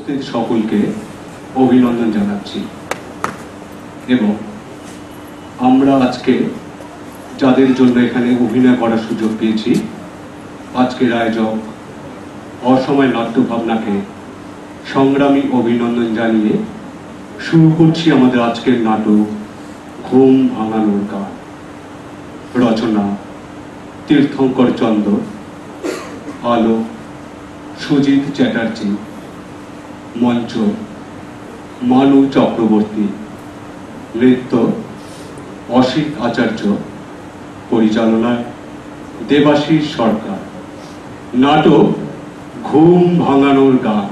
উপস্থিত সকলকে অভিনন্দন জানাচ্ছি এবং আমরা আজকে যাদের জন্য এখানে অভিনয় করার সুযোগ পেয়েছি আজকের আয়োজক অসময় নাট্য ভাবনাকে সংগ্রামী অভিনন্দন জানিয়ে শুরু করছি আমাদের আজকের নাটক ঘুম ভাঙানোর গান। রচনা তীর্থঙ্কর চন্দ্র, আলো সুজিত চ্যাটার্জি, মঞ্চ মানু চক্রবর্তী, নৃত্য অসিত আচার্য, পরিচালনায় দেবাশিস সরকার। নাটক ঘুম ভাঙানোর গান।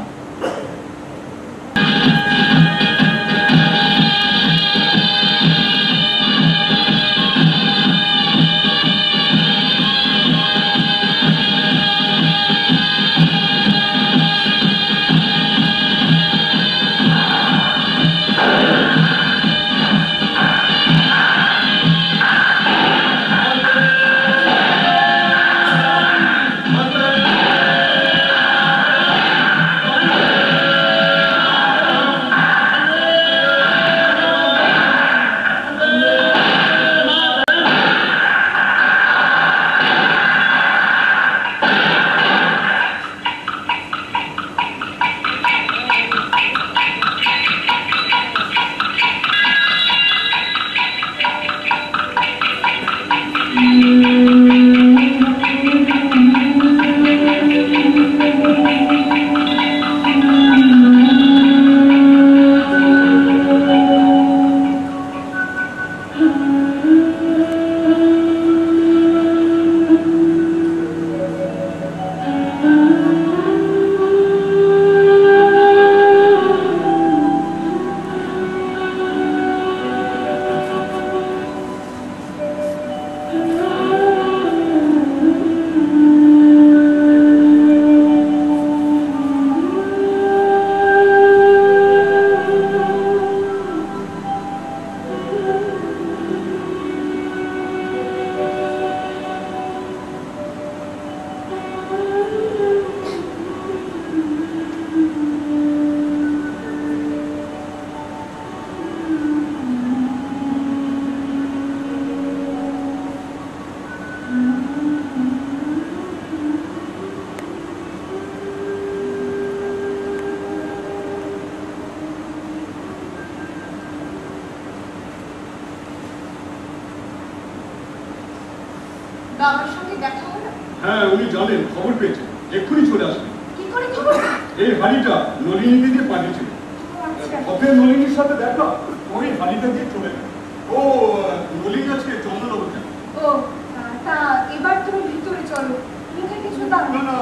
বাবার সঙ্গে দেখা হলো? হ্যাঁ, উনি জানেন, খবর পেয়েছেন, এক্ষুনি চলে আসবেন। কি করে খবর? এই হাড়িটা নলিনী দিয়ে পাঠিয়েছিল। অফের নলিনীর সাথে দেখা, ওই হাড়িটা দিয়ে চলে গেল। ও নলিনী আজকে চন্দ্রনগর যাবে। ও তা এবার তুমি ভিতরে চলো, মুখে কিছু দাও। না না,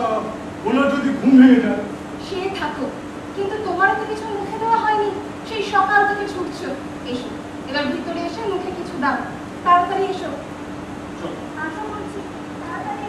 ওনার যদি ঘুম ভেঙে যায়। সে থাকো, কিন্তু তোমারও তো কিছু মুখে দেওয়া হয়নি, সেই সকাল থেকে ছুটছো। এসো এবার ভিতরে এসে মুখে কিছু দাও, তাড়াতাড়ি এসো। আসো বলছি, তাড়াতাড়ি।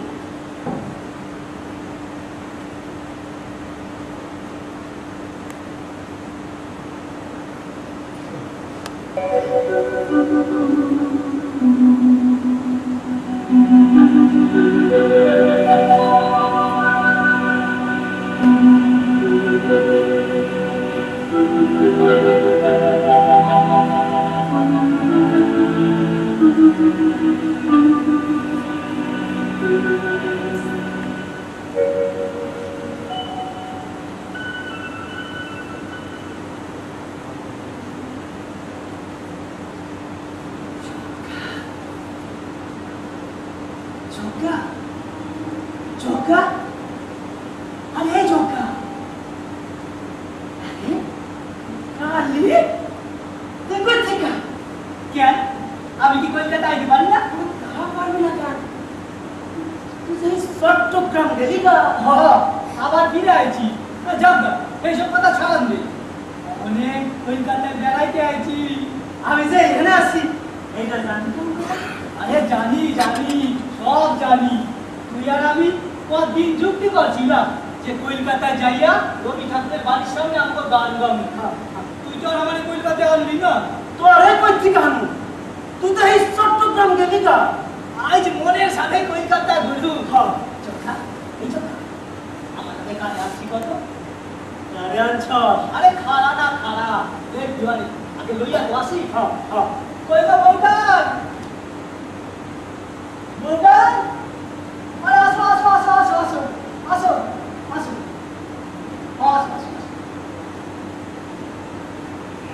আরে আনছস আরে খাড়া না খাড়া দেখ দিওয়ানি আগে লইয়া তো আসি কই গো বলকান বলকান আরে আসো আসো আসো আসো আসো আসো আসো আসো আসো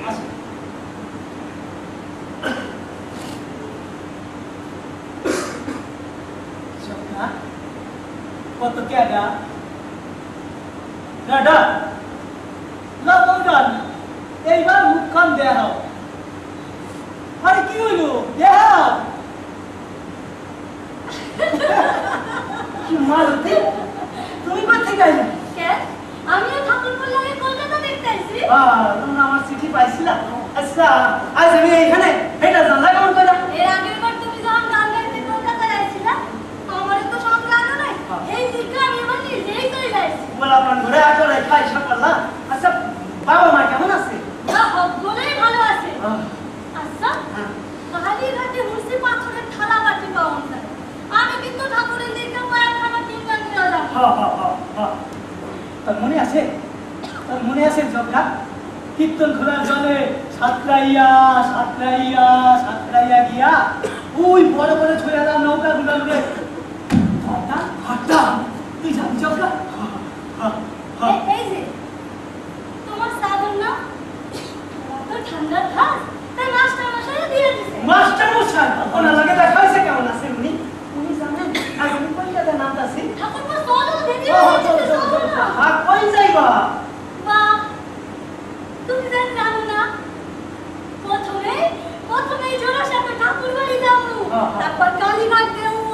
আসো সকা কত কেডা দাদা না বলকান এইবার মুখখান দেখাও আরে কি হইলো দেখাও কি মালতি তুমি কোথেকে আইলে কেন আমিও ঠাকুরপুর লাগে কলকাতা দেখতে আইছি তোমরা আমার চিঠি পাইছিলা আচ্ছা আজ আমি এইখানে এটা জানলা কেমন করে এর আগের বার তুমি যখন গান গাইতে কলকাতায় আইছিলা আমার তো সব জানো নাই এই দিকে আমি এবার নিজেই চলে যাইছি বলা প্রাণ ঘুরে আসলে খাই সকাল্লা আচ্ছা বাবা মা কেমন আছে না সকলেই ভালো আছে আচ্ছা কালীঘাটে মুর্শি পাথরের থালা বাটি পাওয়া যায় আমি কিন্তু ঠাকুরের দিকে কয়েকখানা কিনতে নিয়ে যাব তোর মনে আছে জগা কীর্তন খোলার জলে সাতরাইয়া সাতরাইয়া সাতরাইয়া গিয়া ওই বড় বড় ছোয়ালা নৌকা গুলো হাঁটা হাঁটা তুই জানি জগা এই যে তোমার সাধন না তো ঠান্ডা থাক তাই মাস্টার মশাই দিয়ে দিছে মাস্টার মশাই ওনার লাগে দেখা হয়েছে কেমন আছে উনি জানেন আর উনি কলকাতা নাম আছে ঠাকুরপুর চলো দেখি আর কই যাইবা বা তুমি জানো না প্রথমে জোড়ার সাথে ঠাকুর বাড়ি যাবো তারপর কালীঘাট দেবো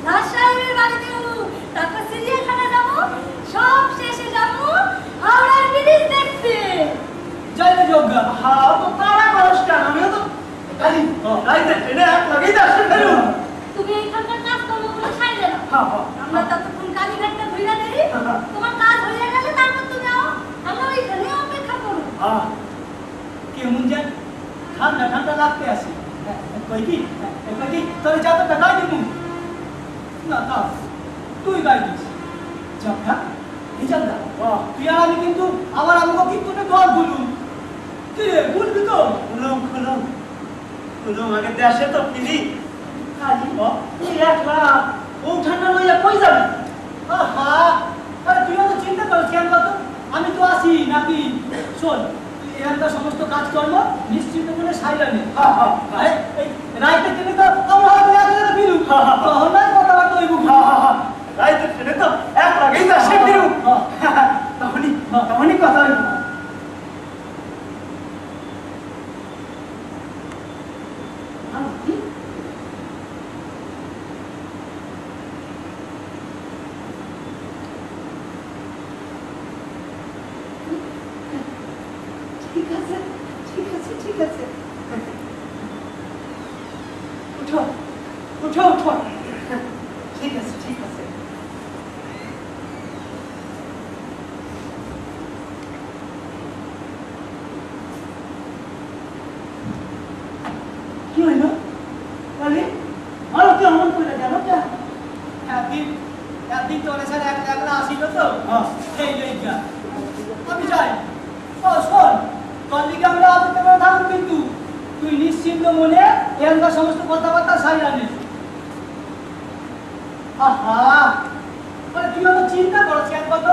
রাজশাহীর বাড়ি দেবো তারপর চিড়িয়াখানা যাবো সব শেষে যাবো হাওড়ার ব্রিজ দেখতে জয় যোগা হ্যাঁ তো তারা মানুষটা আমিও তো খালি রাইতে ট্রেনে এক লাগেই দর্শন করু তুমি এইখানকার কাজ কর্মগুলো ছাইড়ে দাও হ্যাঁ আমরা ততক্ষণ কালীঘাটটা ঘুরে দেরি তোমার কাজ হয়ে গেলে তারপর তুমি আও আমরা ওইখানে অপেক্ষা করব কেমন যেন ঠান্ডা ঠান্ডা লাগতে আসে কই কি তোর যা তো টাকা দিব না না তুই গাই দিস জগা এই জানলা তুই আর আমি কিন্তু আবার আমাকে কীর্তনে দোয়ার বলুন কি রে বলবি তো খুলুম আগে দেশে তো ফিরি খালি তুই একলা ও ঠান্ডা লইয়া কই যাবি আহা আরে তুইও তো চিন্তা করিস কেন কত আমি তো আসি নাকি শোন এখানকার সমস্ত কাজকর্ম নিশ্চিত করে সাইলানে রাইতে ট্রেনে তো আমরা হয়তো এক ফিরু তখন না কথাবার্তা হইব রাইতে ট্রেনে তো এক লাগেই তো সে ফিরু তখনই কথা হইব ঠিক আছে উঠো ঠিক আছে কি হইল বলি আরো কি অমন করে গেল একদিন তোর সাথে একলা আসিল তো এই লইকা আমি যাই শোন তোর দিকে আমরা অপেক্ষা করে থাকবো কিন্তু তুই নিশ্চিন্ত মনে এখানকার সমস্ত কথাবার্তা সাইরানিস আহা আরে তুই তো চিন্তা করছিস এক কত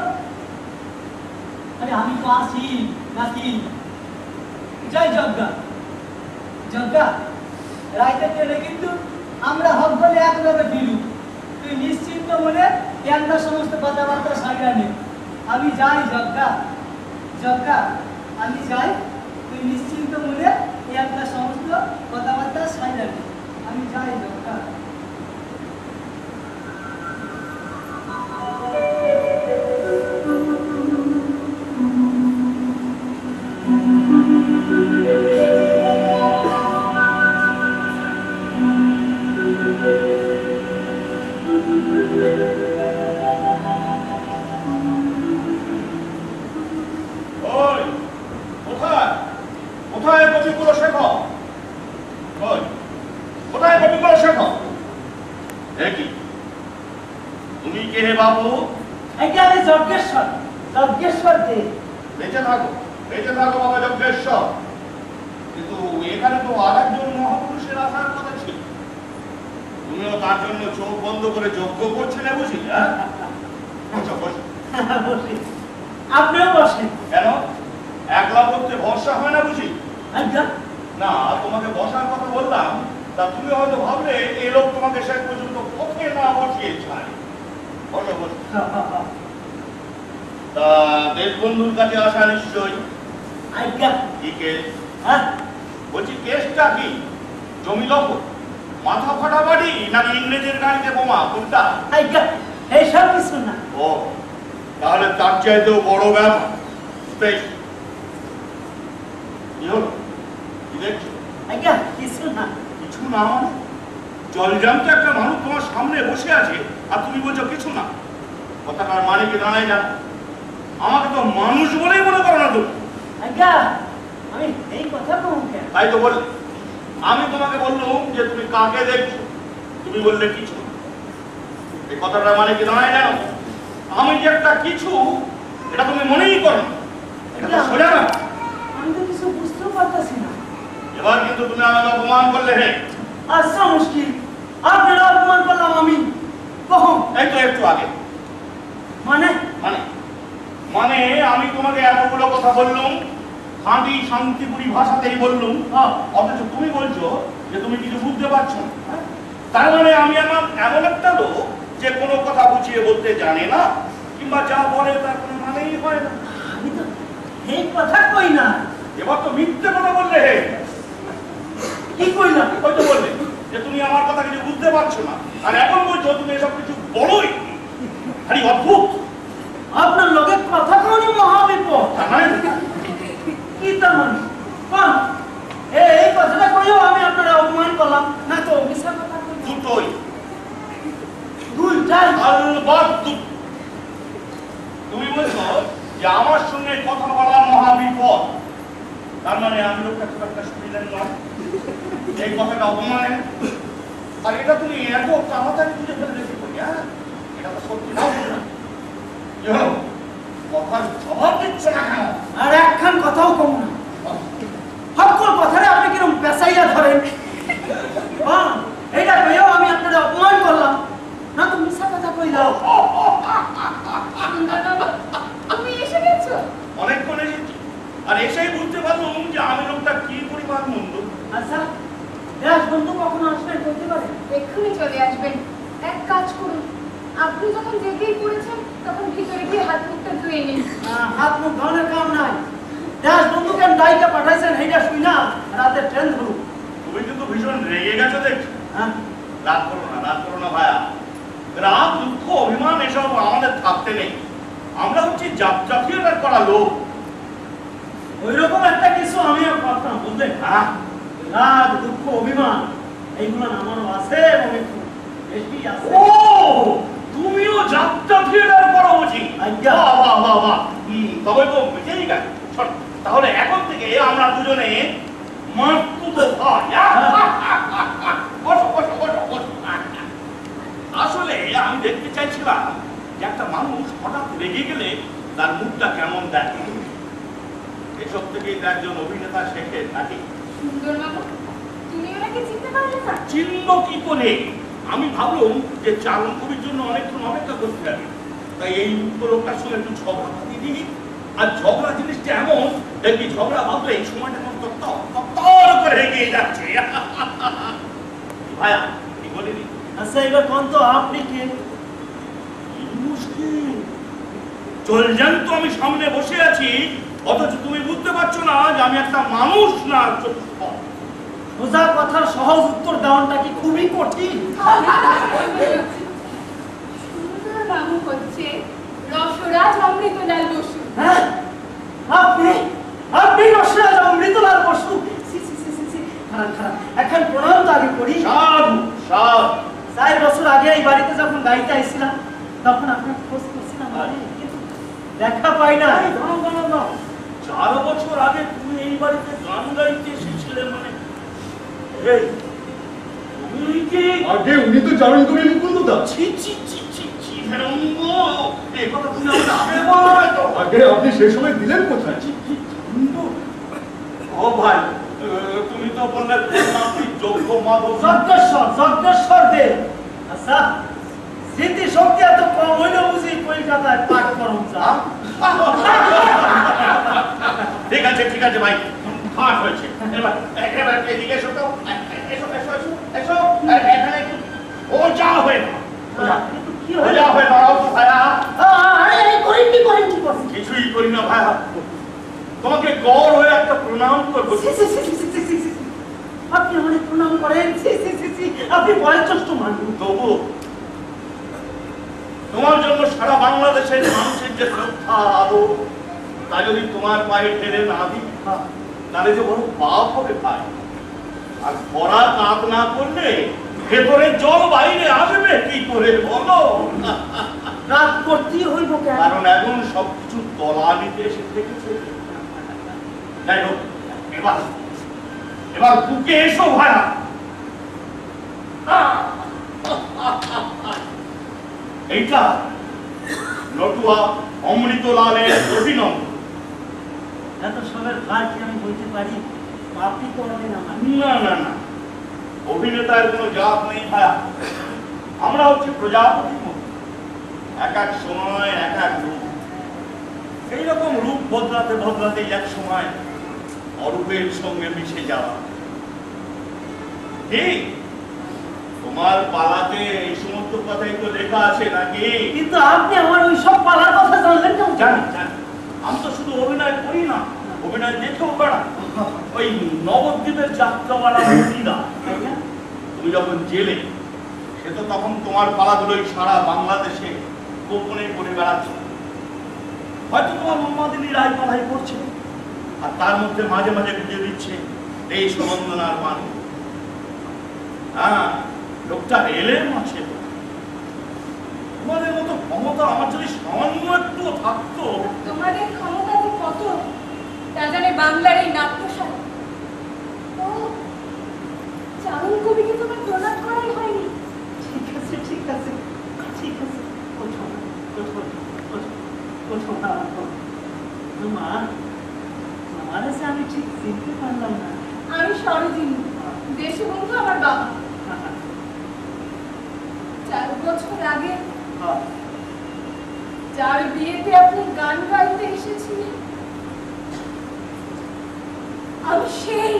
আরে আমি তো আসি নাকি জয় যজ্ঞা রাইতে ট্রেনে কিন্তু আমরা হক বলে একভাবে ফিরু তুই নিশ্চিন্ত মনে এখানকার সমস্ত কথাবার্তা সাইরানিস আমি যাই যজ্ঞা আমি যাই তুই নিশ্চিন্ত মনে এখানকার সমস্ত কথাবার্তা সাইরানিস আমি যাই যজ্ঞা কোথায় কবিগুলো শেখো কোথায় কবিগুলো শেখো একই তুমি কে হে বাবু একে আমি যজ্ঞেশ্বর দে বেঁচে থাকো বাবা যজ্ঞেশ্বর। কিন্তু এখানে তো আর একজন মহাপুরুষের আসার কথা ছিল, তুমিও তার জন্য চোখ বন্ধ করে যজ্ঞ করছিলে বুঝি? আপনিও বসেন। কেন একলা করতে ভরসা হয় না বুঝি? আজ্ঞা না, তোমাকে বসার কথা বললাম, তা তুমি হয়তো ভাবলে এই লোক তোমাকে শেষ পর্যন্ত পথে না বসিয়ে ছাড়ে। বসো বসো। তা দেশবন্ধুর কাছে আসা নিশ্চয়ই। আজ্ঞা কি কেস? হ্যাঁ বলছি কেসটা কি? জমি দখল, মাথা ফাটা বাড়ি, নাকি ইংরেজের গাড়িতে বোমা, কোনটা? আজ্ঞা এইসব কিছু না। ও তাহলে তার চাইতেও বড় ব্যাপার। বেশ, কি হলো? কি দেখছো? আজ্ঞা কিছু না। কিছু না মানে? জলজান্ত একটা মানুষ তোমার সামনে বসে আছে আর তুমি বলছো কিছু না। কথাটার মানে কি দাঁড়ায় জানো? আমাকে তো মানুষ বলেই মনে করো না তুমি। আজ্ঞা আমি এই কথা কম কেন? তাই তো বললে। আমি তোমাকে বললাম যে তুমি কাকে দেখছো, তুমি বললে কিছু। এই কথাটার মানে কি দাঁড়ায় জানো? আমি যে একটা কিছু, এটা তুমি মনেই করো না। এটা তো সোজা না। আমি তো কিছু বুঝতেও পারতেছি না। এবার কিন্তু তুমি আমাকে অপমান করলে। হে আচ্ছা মুশকিল, আপনার অপমান করলাম আমি কখন? এই তো একটু আগে। মানে মানে মানে আমি তোমাকে এতগুলো কথা বললুম, খাঁটি শান্তিপুরি ভাষাতেই বললুম, অথচ তুমি বলছো যে তুমি কিছু বুঝতে পারছো না। তার মানে আমি আমার এমন একটা লোক যে কোনো কথা বুঝিয়ে বলতে জানে না, কিংবা যা বলে তার কোনো মানেই হয় না। আমি তো এই কথা কই না। এবার তো মিথ্যে কথা বললে। হে কি কইলাম? হয়তো বললে যে তুমি আমার কথা কিছু বুঝতে পারছো না, আর এখন বলছো তুমি এসব কিছু বলোই। আরে অদ্ভুত। আপনার লোকের কথা কোনি মহাবিপদ। তার মানে কি তার মানে? কোন এই কথাটা কইও আমি আপনারা অপমান করলাম না তো মিছা কথা কই? দুটোই। দুইটাই। আলবাত দুটো। তুমি বলছো যে আমার সঙ্গে কথা বলা মহাবিপদ, তার মানে আমি লোকটা খুব একটা সুবিধের নয়, এই কথাটা অপমানে। আর এটা তুমি এত তাড়াতাড়ি বুঝে ফেলে দেখি করি। হ্যাঁ এটা তো সত্যি নাও না। কথার জবাব দিচ্ছে না কেন? আর একখান কথাও কম না। সকল কথারে আপনি কিরম পেশাইয়া ধরেন। এইটা কইও আমি আপনারা অপমান করলাম না তো মিছা কথা কইলাম। সুন্দরবাবু, তুমি এসে গেছো? অনেকক্ষণ এসেছি, আর এসেই বুঝতে পারলাম যে আমি লোকটা কি পরিমাণ মন্দ। আচ্ছা দেশ বন্ধু কখন আসবেন বলতে পারেন? এক্ষুনি চলে আসবেন। এক কাজ করুন, আপনি যখন জেগেই পড়েছেন তখন ভিতরে গিয়ে হাত মুখটা ধুয়ে নিন। হাত মুখ ধরনের কাম নাই। দেশ বন্ধু কেন দায়িকা পাঠাইছেন এইটা শুই না রাতে ট্রেন ধরুন। তুমি কিন্তু ভীষণ রেগে গেছো দেখছি। হ্যাঁ রাগ করো না ভাইয়া। রাগ দুঃখ অভিমান এসব আমাদের থাকতে নেই। আমরা হচ্ছি জাতীয়তার করা লোক। ওইরকম একটা কিছু আমিও ভাবতাম বুঝলেন। হ্যাঁ রাগ দুঃখ অভিমান এইগুলো আমারও আছে এবং একটু বেশি আছে। ও তুমিও জাতীয়তার করা উচিত। আজ্ঞা। বাহ বাহ বাহ। তবে তো বুঝেই গেল। তাহলে এখন থেকে আমরা দুজনে মাতুতো ভাই। বসো বসো বসো বসো। আসলে আমি দেখতে চাইছিলাম যে একটা মানুষ হঠাৎ রেগে গেলে তার মুখটা কেমন দেখে। এসব থেকেই তো একজন অভিনেতা শেখে নাকি? সুন্দরবাবু, তুমি ওনাকে চিনতে পারলে না? চিহ্ন কি করে? আমি ভাবলাম যে চালন কবির জন্য অনেকক্ষণ অপেক্ষা করতে হবে, তাই এই লোকটার সঙ্গে একটু ঝগড়া দিয়ে দিই। আর ঝগড়া জিনিসটা এমন দেখবি, ঝগড়া ভাবলে এই সময়টা তত্তর করে এগিয়ে যাচ্ছে। ভাইয়া কি বলিনি? আচ্ছা এবার কোন তো আপনি কে? মুশকিল। জলজান্ত আমি সামনে বসে আছি, অথচ তুমি বুঝতে পারছো না যে আমি একটা মানুষ না চতুষ্পদ। সোজা কথার সহজ উত্তর দেওয়াটা কি খুবই কঠিন? সুন্দরবাবু হচ্ছে রসরাজ অমৃতলাল বসু। হ্যাঁ আপনি আপনি রসরাজ অমৃতলাল বসু। খারাপ খারাপ এখন প্রণাম তো আগে করি। সাধু সাধু। 4 বছর আগে এই বাড়িতে যখন গাইতে আইছিলাম তখন আপনার খোঁজ করছিলাম, কিন্তু দেখা পাই না। 4 বছর আগে তুমি এই বাড়িতে গান গাইতে এসেছিলে মানে? তুমি কি? আগে উনি তো জানেন কবি মুকুন্দ দা। ছি ছি ছি ছি ছি। এই কথা তুমি আমাকে আগে বলো তো। আগে আপনি সেই সময় দিলেন কোথায়? ও ভাই, তুমি তো বললে আপনি যোগ্য মাধব। যজ্ঞেশ্বর দে। আচ্ছা, স্মৃতি শক্তি এত কম হইলে বুঝি কলকাতায় পাঠ করুন চা। ঠিক আছে ঠিক আছে ভাই, পাঠ হয়েছে। এবার এদিকে এসো তো, এসো এসো এসো এসো, এখানে একটু ওজা হয়ে নাও। ওজা হয়ে দাঁড়াও তো ভাইয়া। কিছুই করি না ভাইয়া, তোমাকে গড় হয়ে একটা প্রণাম করবো। আপনি আমাদের প্রণাম করেন? আপনি বয়োজ্যেষ্ঠ মানুষ। তবু তোমার জন্য সারা বাংলাদেশের মানুষের যে শ্রদ্ধা আলো, তা যদি তোমার পায়ে ঠেলে না দিই তাহলে যে বড় পাপ হবে ভাই। আর ভরা কাপ না করলে ভেতরে জল বাইরে আসবে কি করে বলো? রাত করতেই হইব কেন? কারণ এখন সবকিছু তলানিতে এসে থেকেছে। যাই হোক, এবার বুকে এসো ভাইয়া। এইটা নটুয়া অমৃতলালের অভিনয়। এত সবের ভার কি আমি বলতে পারি? আপনি করবেন আমার? না না না, অভিনেতার কোনো জাত নেই ভাইয়া। আমরা হচ্ছে প্রজাপতির মতো, এক এক সময় এক এক রূপ। এইরকম রূপ বদলাতে বদলাতে এক সময় অরূপের সঙ্গে মিশে যাওয়া। ঠিক তোমার পালাতে এই সমস্ত কথাই তো লেখা আছে নাকি? কিন্তু আপনি আমার ওই সব পালার কথা জানলেন কেন? জানি জানি, আমি তো শুধু অভিনয় করি না, অভিনয় দেখেও বেড়া। ওই নবদ্বীপের যাত্রাওয়ালা মহিলা, তুমি যখন জেলে, সে তো তখন তোমার পালাগুলোই সারা বাংলাদেশে গোপনে করে বেড়াচ্ছে। হয়তো তোমার উন্মাদিনী রায় পালাই করছে, আর তার মধ্যে মাঝে মাঝে খুঁজে দিচ্ছে এই সমন্দনার পানি। হ্যাঁ, লোকটা এলেম আছে। তোমাদের মতো ক্ষমতা আমার যদি সামান্য একটু থাকতো। তোমাদের ক্ষমতা যে কত তা জানে বাংলার এই নাট্যশালা। ও চারণ কবিকে তোমার প্রণাম করাই হয়নি। ঠিক আছে ঠিক আছে ঠিক আছে, ওঠো ওঠো ওঠো ওঠো না। তোমার আমার আছে, আমি ঠিক চিনতে পারলাম না। আমি সরোজিনী, দেশবন্ধু আমার বাবা। 4 বছর আগে যার বিয়েতে আপনি গান গাইতে এসেছিলেন, আমি সেই।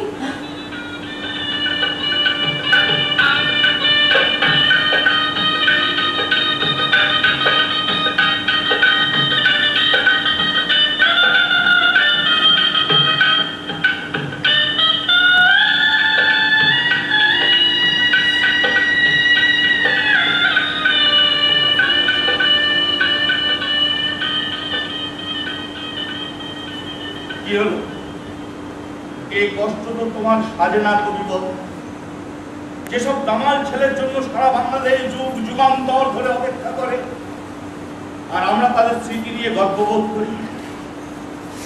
কি হলো? এই কষ্ট তো তোমার সাজে না কবি বল। যেসব দামাল ছেলের জন্য সারা বাংলাদেশ যুগ যুগান্তর ধরে অপেক্ষা করে, আর আমরা তাদের স্মৃতি নিয়ে গর্ববোধ করি।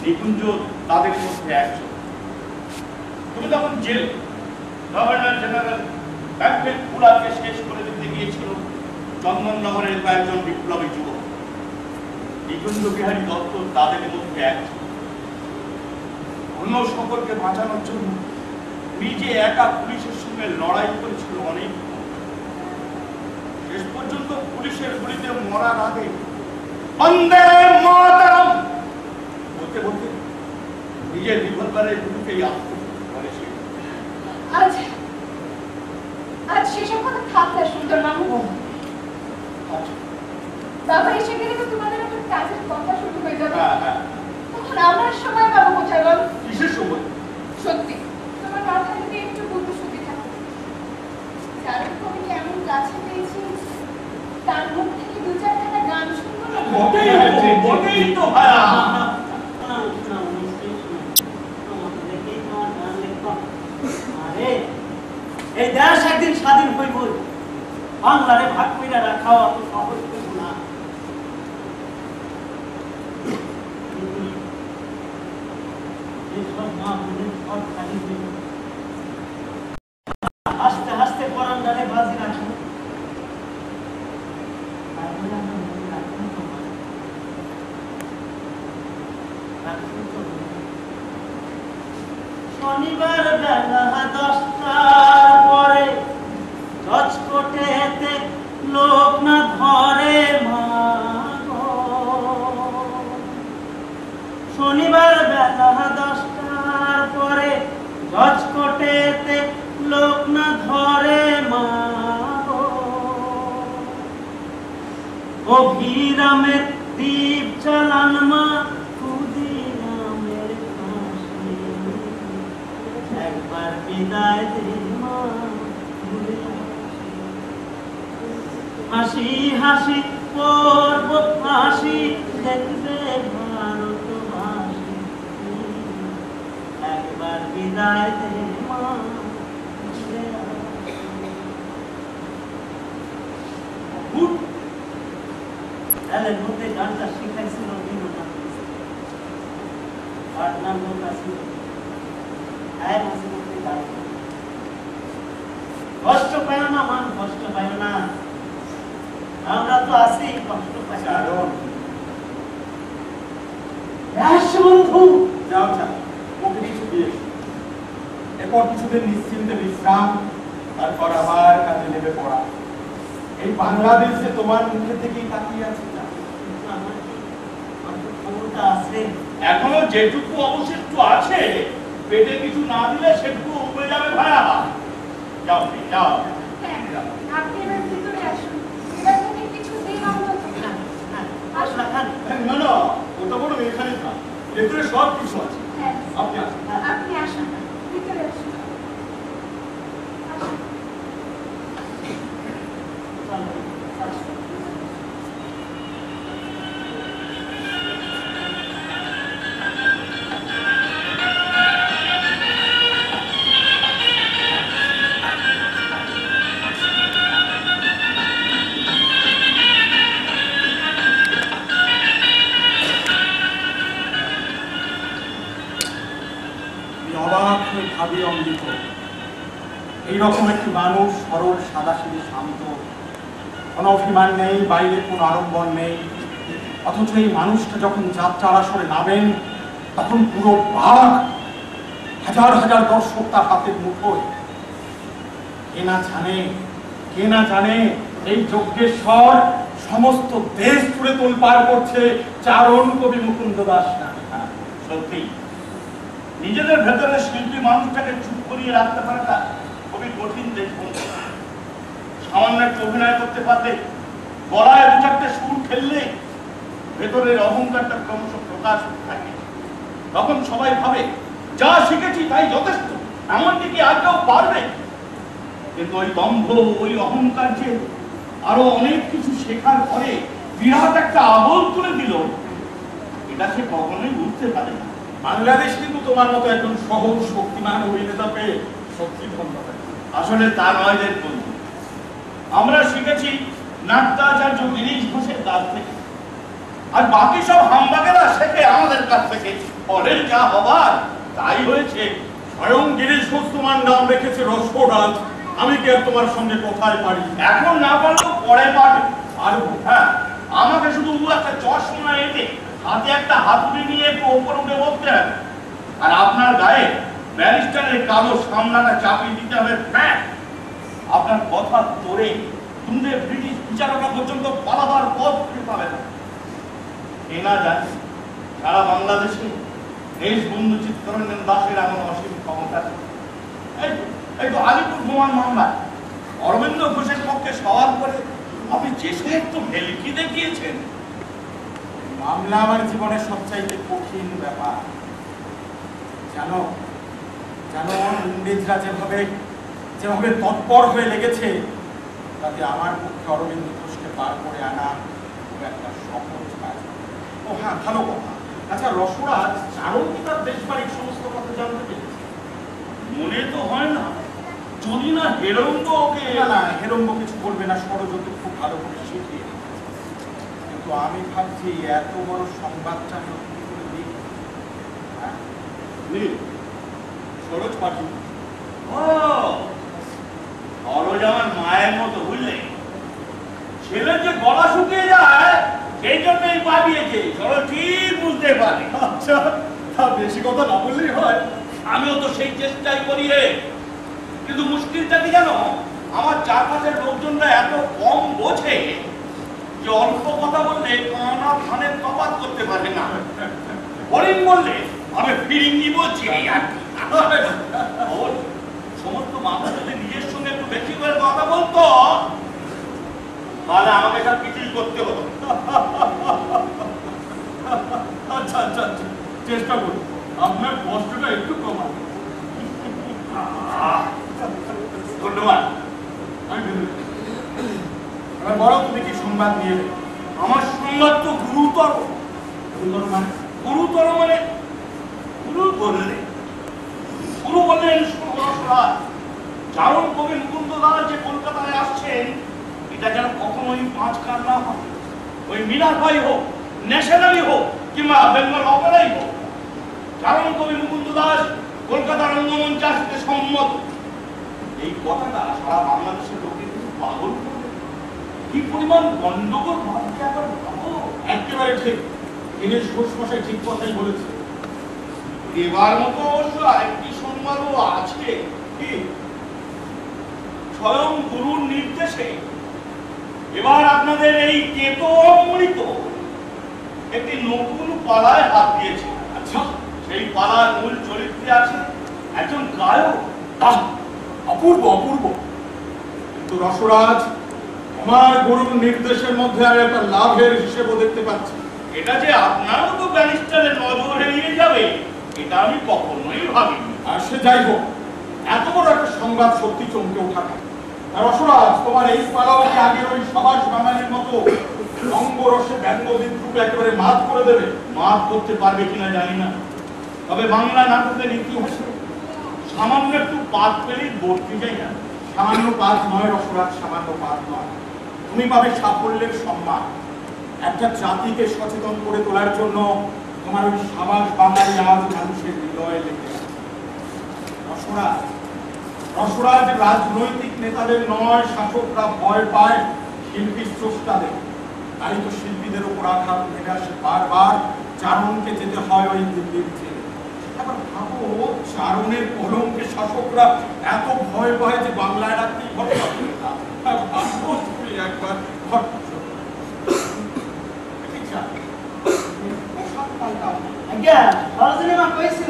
নিকুঞ্জ তাদের মধ্যে একজন। তুমি তখন জেল, গভর্নর জেনারেল ব্যাংকের পুরাকে শেষ করে দিতে গিয়েছিল চন্দননগরের কয়েকজন বিপ্লবী যুবক। নিকুঞ্জ বিহারী দত্ত তাদের মধ্যে একজন। অন্য সকলকে বাঁচানোর জন্য নিজে একা পুলিশের সঙ্গে লড়াই করেছিল অনেক। শেষ পর্যন্ত পুলিশের গুলিতে মরার আগে বন্দে মাতরম বলতে বলতে নিজের রিভলভারের গুলিতেই আত্মহত্যা করেছিল। আজ সেসব কথা থাক না সুন্দর মামু। বাবা এসে গেলে তো তোমাদের একটা কাজের কথা শুরু হয়ে যাবে। তখন আমার সময় পাবো কোথায় বল? কিসের সময়? সত্যি তোমার মাথায় যদি একটু বুদ্ধি শুদ্ধি থাকে, চারণ কবিকে এমন কাছে পেয়েছি, তার মুখ থেকে 2-4খানা গান শুনবো না? বটেই তো ভাইয়া। এই দেশ একদিন স্বাধীন হইব, বাংলারে ভাগ কইরা রাখাও অত সহজ হইব না। হাসতে হাসতে পরান ডালে বাজি রাখি, তারপরে আমরা শনিবার বেলা 10টার পরে চচকটেতে লোক না ধরে মা গো। শনিবার বেলা 10টার পরে চচকটেতে লোক না ধরে মা গো। অভিরামের দ্বীপ চালান মা, ক্ষুদিরামের ফাঁসি একবার বিদায় দে মা, হাসি হাসি পর্ব হাসি দেখবে ভারতবাসী একবার বিদায় দে মা। তাহলে মধ্যে গানটা শিখাইছিল পাটনার লোক আছে গান। কষ্ট পাই না মান, কষ্ট পাই না, আমরা তো আছি, কষ্ট পাই না। বন্ধু যাও যাও, ওকে কিছু দিয়ে এসো। এরপর কিছুদিন নিশ্চিন্তে বিশ্রাম, তারপর আবার কাজে নেমে পড়া। এই বাংলাদেশে তোমার মুখে থেকেই তাকিয়ে আছে। এখনো যেটুকু অবশিষ্ট আছে, পেটে কিছু না দিলে সেটুকু উপরে যাবে ভাইয়া। যাও যাও, আপনি এবার ভিতরে আসুন। এবার থেকে কিছু দিন আমরা না না, ওটা বড় এখানে থাক, ভেতরে সব কিছু আছে। আপনি আসুন। আপনি আসুন, ভিতরে আসুন। অবাক হয়ে ভাবি অমৃত, এইরকম একটি মানুষ, সরল সাদাসিধে শান্ত, কোনো অভিমান নেই, বাইরে কোনো আড়ম্বর নেই, অথচ এই মানুষটা যখন যাত্রার আসরে নামেন তখন পুরো বাঘ, হাজার হাজার দর্শক তার হাতের মুঠোয়। কে না জানে এই যজ্ঞেশ্বর সমস্ত দেশ জুড়ে তোলপাড় করছে চারণ কবি মুকুন্দ দাস নামে। সত্যি নিজেদের ভেতরে শিল্পী মানুষটাকে চুপ করিয়ে রাখতে পারাটা খুবই কঠিন। দেখুন, সামান্য একটু অভিনয় করতে পারলে, গলায় দু চারটে সুর খেললে ভেতরের অহংকারটা ক্রমশ প্রকাশ থাকে। তখন সবাই ভাবে যা শিখেছি তাই যথেষ্ট, এমনকি কি আর কেউ পারবে? কিন্তু ওই দম্ভ, ওই অহংকার যে আরো অনেক কিছু শেখার পরে বিরাট একটা আবল তুলে দিল, এটা সে কখনোই বুঝতে পারে না। বাংলাদেশ কিন্তু তোমার মতো একজন সহজ শক্তিমান অভিনেতা পেয়ে সত্যি ধন্যবাদ। আসলে তা নয় দেখুন, আমরা শিখেছি নাট্যাচার্য গিরিশ ঘোষের কাছ থেকে, আর বাকি সব হামবাগেরা শেখে আমাদের কাছ থেকে। ফলের যা হবার তাই হয়েছে। স্বয়ং গিরিশ ঘোষ তোমার নাম রেখেছে রসরাজ, আমি কি আর তোমার সঙ্গে কোথায় পারি? এখন না পারলেও পরে পারবে। পারবো, হ্যাঁ। আমাকে শুধু একটা চশমা এঁটে হাতে একটা হাতুড়ি নিয়ে একটু ওপরে উঠে বলতে হবে, আর আপনার গায়ে ব্যারিস্টারের কালো সামনাটা চাপিয়ে দিতে হবে। আপনার কথা তোরে তুমে ব্রিটিশ বিচারকরা পর্যন্ত পালাবার পথ ফিরে পাবে না। এ না জানি সারা বাংলাদেশে দেশ বন্ধু চিত্তরঞ্জন দাসের এমন অসীম ক্ষমতা। এই তো আলিপুর বোমার মামলা অরবিন্দ ঘোষের পক্ষে সওয়াল করে আপনি যে সমস্ত ভেলকি দেখিয়েছেন। মামলা আমার জীবনের সবচাইতে কঠিন ব্যাপার। জানো জানো ইংরেজরা যেভাবে তৎপর হয়ে লেগেছে, তাতে আমার পক্ষে অরবিন্দ ঘোষকে পার করে আনা খুব একটা সহজ কাজ। ও হ্যাঁ, ভালো কথা। আচ্ছা, রসরাজ চারণ কি তার দেশ বাড়ির সমস্ত কথা জানতে পেরেছে? মনে তো হয় না, যদি না হেরঙ্গ ওকে। না, হেরঙ্গ কিছু করবে না, ষড়যন্ত্র খুব ভালো করে শিখিয়ে। কিন্তু আমি ভাবছি এত বড় সংবাদটা আমি কি করে দিই? সরোজ পাঠি। ও সরোজ আমার মায়ের মতো, বুঝলে? ছেলের যে গলা শুকিয়ে যায় সেই জন্যই পাঠিয়েছে। সরোজ ঠিক বুঝতে পারে। আচ্ছা, তা বেশি কথা না বললেই হয়। আমিও তো সেই চেষ্টাই করি রে, কিন্তু মুশকিলটা কি জানো, আমার চারপাশের লোকজনরা এত কম বোঝে যে অল্প কথা বললে কানা ধানের তফাৎ করতে পারে না। হরিণ বললে আমি ফিরিঙ্গি বলছি এই আর কি। ওর সমস্ত মানুষ যদি নিজের সঙ্গে একটু বেশি করে কথা বলতো তাহলে আমাকে সব কিছুই করতে হতো। আচ্ছা আচ্ছা আচ্ছা, চেষ্টা করুন আপনার কষ্টটা একটু কমান। ধন্যবাদ। এবার বলো তুমি কি সংবাদ নিয়ে এলে? আমার সংবাদ তো গুরুতর। গুরুতর মানে? গুরুতর মানে গুরু বললেন, গুরু বললেন চারণ কবি মুকুন্দ দাস যে কলকাতায় আসছেন, এটা যেন কখনোই পাঁচ কান না হয়। ওই মিনারভাই হোক, ন্যাশনালি হোক, কিংবা বেঙ্গল অপেরাই হোক, চারণ কবি মুকুন্দ দাস কলকাতার রঙ্গমঞ্চে আসতে সম্মত। এই কথাটা সারা বাংলাদেশের লোকে কিন্তু পাগল করবে। কি পরিমাণ গন্ডগোল ভাবছে একবার ভাবো। একেবারে ঠিক, দিনের শ্বশুর মশাই ঠিক কথাই বলেছে। এবার মতো অবশ্য আরেকটি সংবাদও আছে। কি? স্বয়ং গুরুর নির্দেশে এবার আপনাদের এই কেতো অমৃত একটি নতুন পালায় হাত দিয়েছে। আচ্ছা, সেই পালার মূল চরিত্রে আছে একজন গায়ক। বাহ, অপূর্ব অপূর্ব। কিন্তু রসরাজ, আমার গুরুর নির্দেশের মধ্যে আমি একটা লাভের হিসেবও দেখতে পাচ্ছি। এটা যে আপনার মতো ব্যারিস্টারের নজর এড়িয়ে যাবে এটা আমি কখনোই ভাবিনি। আর সে যাই হোক, এত বড় একটা সংবাদ সত্যি চমকে ওঠা। আর রসরাজ, তোমার এই পালাও কি আগের ওই সমাজ বাঙালির মতো রঙ্গরসে ব্যঙ্গ বিদ্রুপে একেবারে মাত করে দেবে? মাফ করতে পারবে কিনা জানি না, তবে বাংলা নাটকের ইতিহাসে সামান্য একটু পাত পেলেই বর্তি যায় না। সামান্য পাঁচ নয় রসরাজ, সামান্য পাঁচ নয়। তুমি পাবে সাফল্যের সম্মান। একটা জাতিকে সচেতন করে তোলার জন্য তোমার ওই সমাজ বাঙালি আজ মানুষের হৃদয়ে লেগে আছে। রসরাজ, রসরাজ রাজনৈতিক নেতাদের নয়, শাসকরা ভয় পায় শিল্পী স্রষ্টাদের। তাই তো শিল্পীদের উপর আঘাত নেমে আসে বারবার। চারণকে যেতে হয় ওই দিল্লির জেলে। এবার ভাবো, চারণের কলমকে শাসকরা এত ভয় পায় যে বাংলায় রাখতেই ঘটনা একবার আজ্ঞা সরোজিনী মা কইছিল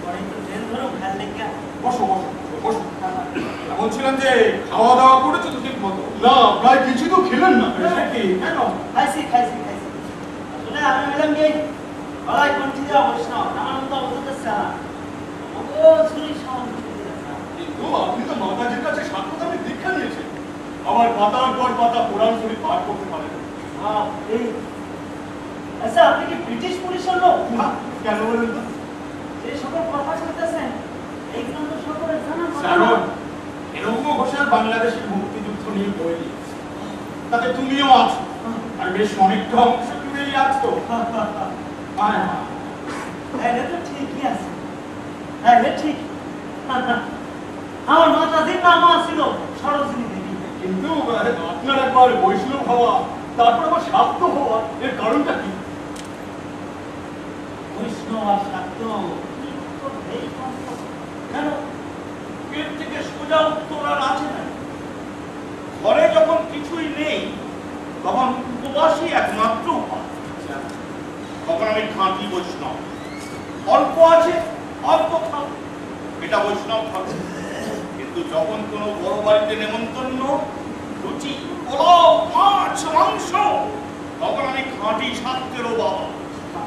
পরে তো ট্রেন ধরো ভাল লেগা। বসো বসো বসো। বলছিলাম যে খাওয়া দাওয়া করেছো তো ঠিক মতো? না, প্রায় কিছু তো খেলেন না। সে কি, কেন? খাইছি খাইছি খাইছি। আসলে আমি বললাম যে গলায় কণ্ঠি দেওয়া বৈষ্ণব আমার মতো অবস্থা ছাড়া ও ছুরি সামনে কিন্তু আপনি তো মাতাজির কাছে সাক্ষ্যদানে দীক্ষা নিয়েছেন, আবার পাতার পর পাতা কোরআন শরীফ পাঠ করতে পারেন। এই আচ্ছা, আপনি কি ব্রিটিশ পুলিশের লোক? না, কেন বলেন না? যে সকল কথা শুনতেছেন এইগুলো তো সকলের জানা চারণ, এরকমও ঘোষাল বাংলাদেশের মুক্তিযুদ্ধ নিয়ে বই লিখছে। তাতে তুমিও আছো, আর বেশ অনেকটা অংশ জুড়েই আছো। হ্যাঁ, এটা তো ঠিকই আছে। হ্যাঁ, এটা ঠিক। আমার মাতাজির নাম ছিল সরোজিনী দেবী। কিন্তু আপনার একবার বৈষ্ণব হওয়া, তারপর আবার শাক্ত হওয়া, এর কারণটা কি? বৈষ্ণব আর শাক্ত এই কেন? এর থেকে সোজা উত্তর আর আছে না। ঘরে যখন কিছুই নেই তখন উপবাসই একমাত্র উপায়। তখন আমি খাঁটি বৈষ্ণব। অল্প আছে অল্প খাও, এটা বৈষ্ণব ধর্ম। কিন্তু যখন কোনো বড় বাড়িতে নেমন্তন্ন, রুচি, পোলাও, মাছ, মাংস, তখন আমি খাঁটি শাক্তেরও বাবা।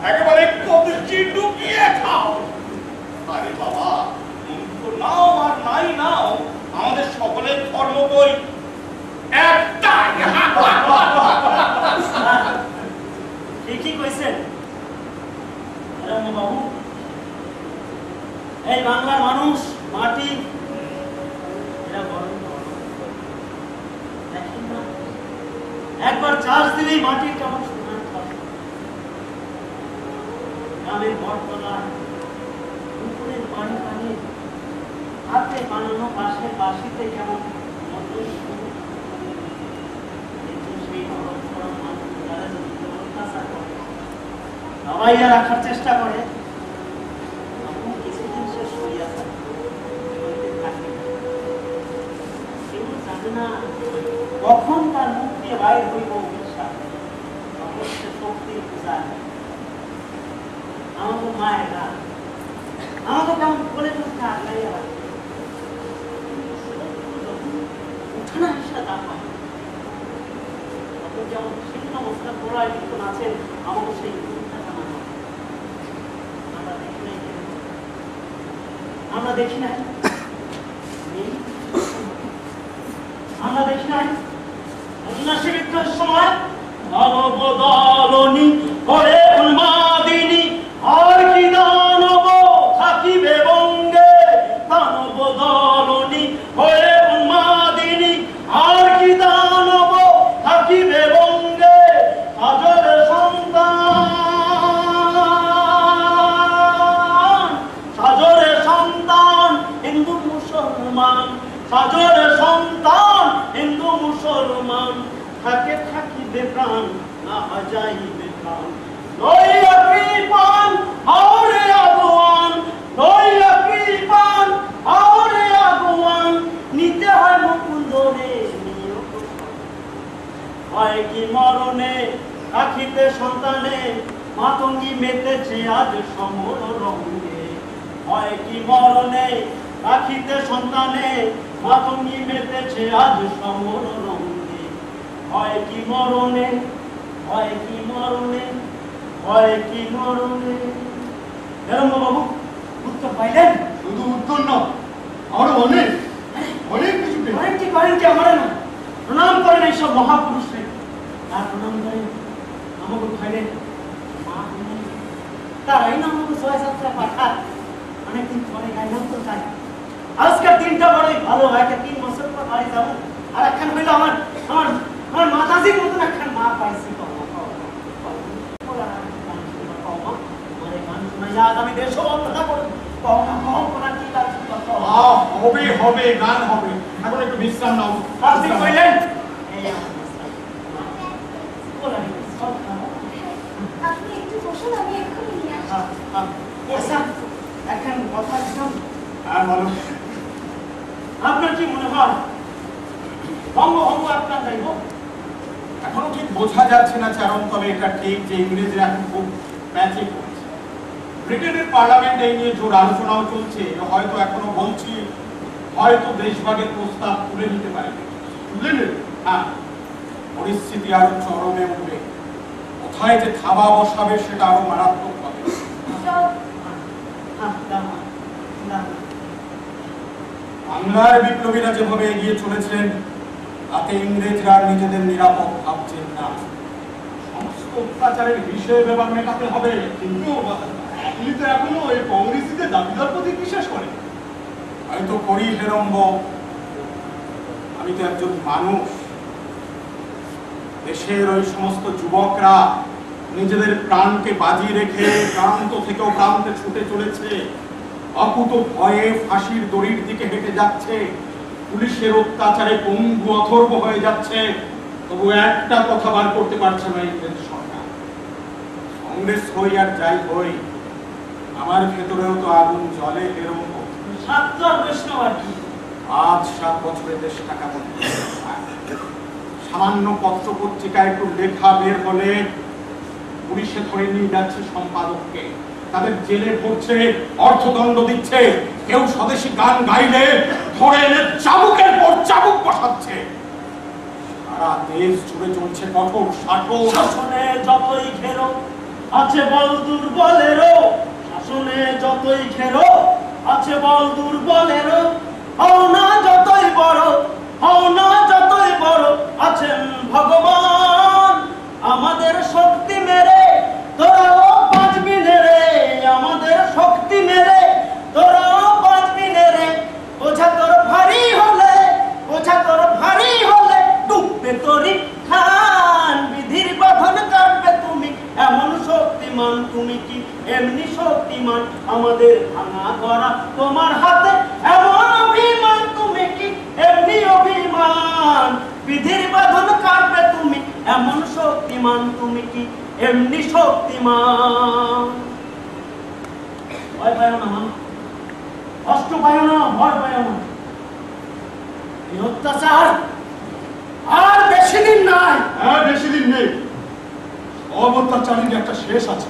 একেবারে কবজি ডুবিয়ে খাও। আরে বাবা, মুক্ত নাও আর নাই নাও, আমাদের সকলের ধর্ম বই একটাই। ঠিকই কইছেন বাবু। এই বাংলার মানুষ, মাটি, এরা বড় দেখেন না, একবার চাষ দিলেই মাটির কেমন সোনার ফসল। গ্রামের বটতলা, পুকুরের পানি পানি, হাতে বানানো পাশের বাসিতে কেমন মত সুর। কিন্তু সেই নরম নরম মানুষ যারা যদি অত্যাচার করে, সবাই রাখার চেষ্টা করে, বাইর হইব বিশ্বাস অবশ্যই শক্তির পূজা আমাকে মায়েরা আমাকে কেমন বলে ফেলতে আগলাই উঠানা হিসা দাম যেমন ঠিক নমস্কার পড়ায় যখন আছেন আমাকে সেই আমরা দেখি নাই আমরা দেখি নাই উন্নাসিকের সময় নবদলনী করে উন্মাদিনী আর কি দানব থাকিবে বঙ্গে দানবদলনী হয়ে উন্মাদিনী আর কি দানব থাকিবে বঙ্গে আজর সন্তান সাজরে সন্তান হিন্দু মুসলমান সাজরে সন্তান হিন্দু মুসলমান থাকে থাকিবে প্রাণ না যাইবে প্রাণ লইয়া কৃপান আরে আগুয়ান লইয়া কৃপান আরে আগুয়ান নিতে হয় মুকুন্দ রে হয় কি মরণে রাখিতে সন্তানে মাতঙ্গী মেতেছে আজ সমর রঙে হয় কি মরণে রাখিতে সন্তানে মাতঙ্গী মেতেছে আজ সমর রঙে হয় কি মরণে হয় কি মরণে হয় কি মরণে এরম বাবু উত্তর পাইলেন শুধু উত্তর না আরো অনেক অনেক কিছু ওয়ারেন্টি ওয়ারেন্টি আমার না প্রণাম করেন এইসব মহাপুরুষে তার প্রণাম করেন আমাকে খাইলেন মা তারাই না আমাকে ছয় সাতটা পাঠা অনেকদিন পরে গাইলাম তো তাই আজকের দিনটা বড়ই ভালো একটা 3 বছর পর বাড়ি যাবো আর একখান হইলো আমার আমার আমার মাতাজির মতন একখান মা পাইছি আমি দেশ বন্ধনা করবো হবে হবে গান হবে এখন একটু বিশ্রাম নাও আপনি কইলেন আপনি একটু বসুন, আমি এক্ষুনি নিয়ে আসছি। আচ্ছা এখন কথা দিলাম আর বলো আপনার কি মনে হয় ভঙ্গ ভঙ্গ আপনার যাইব এখনো ঠিক বোঝা যাচ্ছে না চারণ, তবে এটা ঠিক যে ইংরেজরা এখন খুব ম্যাচে করছে। ব্রিটেনের পার্লামেন্টে এই নিয়ে জোর আলোচনাও চলছে, হয়তো এখনো বলছি হয়তো দেশভাগের প্রস্তাব তুলে নিতে পারে। তুলে নেবে হ্যাঁ, পরিস্থিতি আরো চরমে উঠবে, কোথায় যে থাবা বসাবে সেটা আরো মারাত্মক হবে। বাংলার বিপ্লবীরা যেভাবে এগিয়ে চলেছেন তাতে ইংরেজরা নিজেদের নিরাপদ ভাবছেন না। সমস্ত অত্যাচারের বিষয় ব্যাপার মেটাতে হবে। কিন্তু আপনি তো এখনো ওই কংগ্রেসীদের দাবিদার প্রতি বিশ্বাস করেন। হয়তো করি হেরম্ব, আমি তো একজন মানুষ। দেশের ওই সমস্ত যুবকরা নিজেদের প্রাণকে বাজি রেখে প্রান্ত থেকেও প্রান্তে ছুটে চলেছে, অকুত ভয়ে ফাঁসির দড়ির দিকে হেঁটে যাচ্ছে, পুলিশের অত্যাচারে পঙ্গু অথর্ব হয়ে যাচ্ছে, তবু একটা কথা বার করতে পারছে না ইংরেজ সরকার। কংগ্রেস হই আর যাই হই, আমার ভেতরেও তো আগুন জ্বলে হেরম্ব। 7 বৈষ্ণব আর কি 5-7 বছরের দেশ টাকা সামান্য পত্র পত্রিকায় একটু লেখা বের হলে পুলিশে ধরে নিয়ে যাচ্ছে সম্পাদককে, তাদের জেলে ভরছে, অর্থদণ্ড দিচ্ছে, কেউ স্বদেশী গান গাইলে ধরে এনে চাবুকের পর চাবুক বসাচ্ছে। সারা দেশ জুড়ে চলছে কঠোর শাসন। শাসনে যতই ঘেরো আছে বল দুর্বলেরও, শাসনে যতই ঘেরো আছে বল দুর্বলেরও, হও না যতই বড়, হও না যতই বড়, আছেন ভগবান আমাদের শক্তি মেরে তোরাও বাঁচবি রে, আমাদের শক্তি মেরে তোরাও বাঁচবি রে। বোঝা তোর ভারী হলে, বোঝা তোর ভারী হলে ডুববে তোরি খান, বিধির বাঁধন কাটবে তুমি এমন শক্তিমান, তুমি কি এমনি শক্তিমান, আমাদের ভাঙা গড়া তোমার হাতে এমন অভিমান, তুমি কি এমনি অভিমান, বিধির বাঁধন কাটবে তুমি এমন শক্তিমান, তুমি কি এমনি শক্তিমান। ভয় পায় না মা, কষ্ট পায় না, ভয় পায় না, এই অত্যাচার আর বেশি দিন নাই। হ্যাঁ, বেশি দিন নেই। সব অত্যাচারীর একটা শেষ আছে,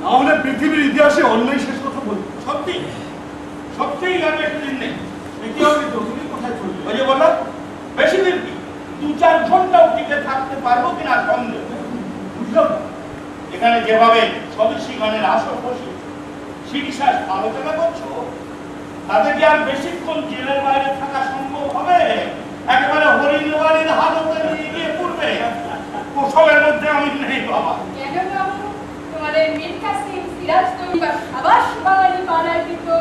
না হলে পৃথিবীর ইতিহাসে অন্যায় শেষ কথা বলবো। সত্যি সত্যিই আর বেশি দিন নেই। কি হবে তো, তুমি কোথায় চলবে? ওই যে বললাম বেশি দিন কি, 2-4 ঘন্টাও টিকে থাকতে পারবো কিনা সন্দেহ। বুঝলাম না। এখানে যেভাবে স্বদেশী গানের আসর বসে শিরিষাস আলোচনা করছো, তাতে কি আর বেশিক্ষণ জেলের বাইরে থাকা সম্ভব হবে? একেবারে হরিণবাড়ির হালতে নিয়ে গিয়ে পড়বে। ওসবের মধ্যে আমি নেই বাবা। কেন বাবু, তোমাদের মীর কাসিম, সিরাজ তৈরি বা সাবাস বাঙালি পাড়ার দিকে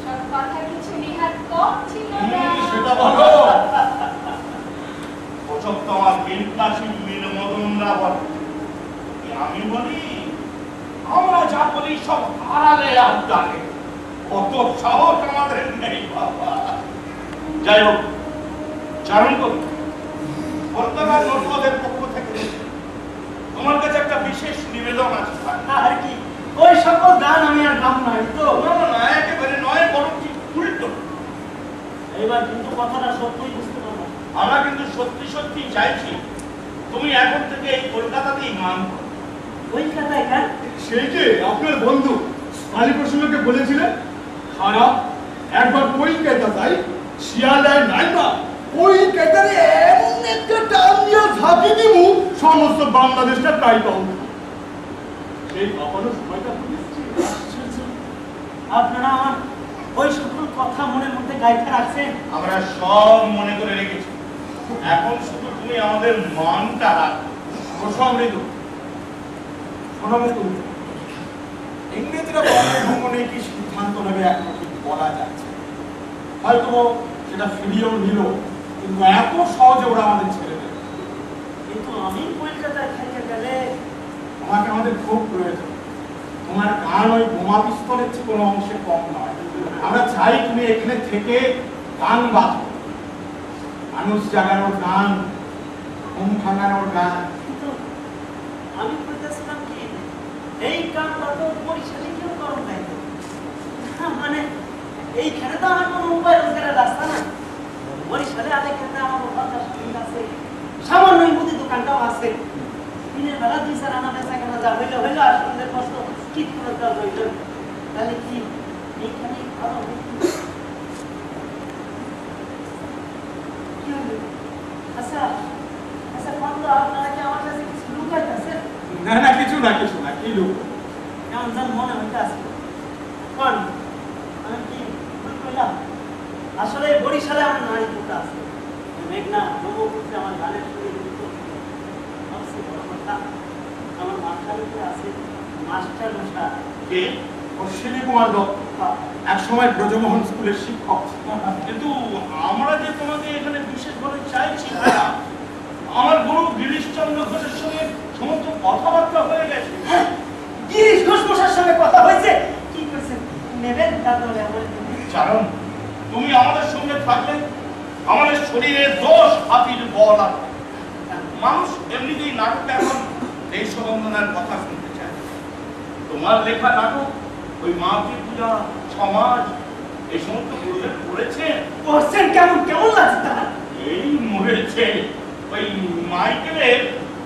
সব কথা কিছু নিহাত কম ছিল না। সেটা বলো। ওসব তোমার মীর কাসিম, মীর মদনরা বলে, কি আমি বলি? আমরা যা বলি সব আড়ালে আবদালে। কত সাহস আমাদের নেই বাবা। যাই হোক, চারণ করি কলকাতার নটওয়াদের পক্ষ থেকে তোমার কাছে একটা বিশেষ নিবেদন আছে। আর কি, ওই সকল গান আমি আর গাম নাই তো। না না না, একেবারে নয়, বরং ঠিক উল্টো। এবার কিন্তু কথাটা সত্যই বুঝতে পারবো। আমরা কিন্তু সত্যি সত্যি চাইছি তুমি এখন থেকে এই কলকাতাতেই মান করো। কলকাতায় গান? সেই যে আপনার বন্ধু কালীপ্রসন্নকে বলেছিলেন, খারাপ একবার কলকাতায় শিয়ালদায় নাই না, কলকাতায় এমন একটা টান দিয়ে ঝাঁকি দিব সমস্ত বাংলাদেশটা তাই পাবো। সেই কখনো সময়টা বুঝেছি। আপনারা আমার ওই সকল কথা মনের মধ্যে গাইতে রাখছেন। আমরা সব মনে করে রেখেছি, এখন শুধু তুমি আমাদের মানটা রাখো। প্রসমৃদ্ধ শোনাবে তুমি। ইংরেজরা বঙ্গে ভ্রমণে কি সিদ্ধান্ত নেবে এখনো ঠিক বলা যাচ্ছে। হয়তো সেটা ফিরিয়েও নিল, কিন্তু এত সহজে ওরা আমাদের ছেড়ে দেবে। কিন্তু আমি কলকাতায় থেকে গেলে তোমাকে আমাদের খুব প্রয়োজন। তোমার গান ওই বোমা পিস্তলের চেয়ে কোনো অংশে কম নয়। আমরা চাই তুমি এখানে থেকে গান বাঁধো, মানুষ জাগানোর গান, ঘুম ভাঙানোর গান। কিন্তু আমি বলতেছিলাম কি, এই গানটা তো বরিশালে কেউ করম গাইতো। মানে এইখানে তো আমার কোনো উপায় রোজগারের রাস্তা না। বরিশালে আরেকখানে আমার পঞ্চাশ মিনিট আছে, সামান্য মুদি দোকানটাও আছে। দিনের বেলা 2-4 আনা বেচা কেনা যা হইলো হইলো, আর সন্ধ্যের কষ্ট ঠিক করে দেওয়া হইল। তাহলে কি এইখানে ভালো হইতো? কি হইলো? আচ্ছা আচ্ছা, বন্ধু, আপনারা কি আমার কাছে কিছু লুকাইতেছেন? না না, কিছু না কিছু না, কি লোক। কেমন যেন মনে হইতে আছে। কোন আমি কি ভুল কইলাম? আসলে বরিশালে আমার নারী দুটো আছে, মেঘনা ব্রহ্মপুত্রে আমার গানের সুরে দুটো। সবচেয়ে বড় কথা, আমার মাথার উপরে আছে মাস্টার মশাই। কে? অশ্বিনী কুমার দত্ত, এক সময় ব্রজমোহন স্কুলের শিক্ষক। কিন্তু আমরা যে তোমাকে এখানে বিশেষভাবে চাইছি ভাইয়া, আমার গুরু গিরিশচন্দ্র ঘোষের সঙ্গে সমস্ত কথাবার্তা হয়ে গেছে। গিরিশ ঘোষ মশাইয়ের সঙ্গে কথা হয়েছে? কি করছেন? নেবেন তাহলে আমার? কারণ তুমি আমাদের সঙ্গে থাকলে আমাদের শরীরে 10 হাতির বল আছে। মানুষ এমনিতেই নাটক এখন দেশবন্দনার কথা শুনতে চায়। তোমার লেখা নাটক ওই মাতৃপূজা, সমাজ, এই সমস্ত উল্লেখ করেছেন। করছেন কেমন কেমন লাগছে তার? এই মরেছে, ওই মাইকেলের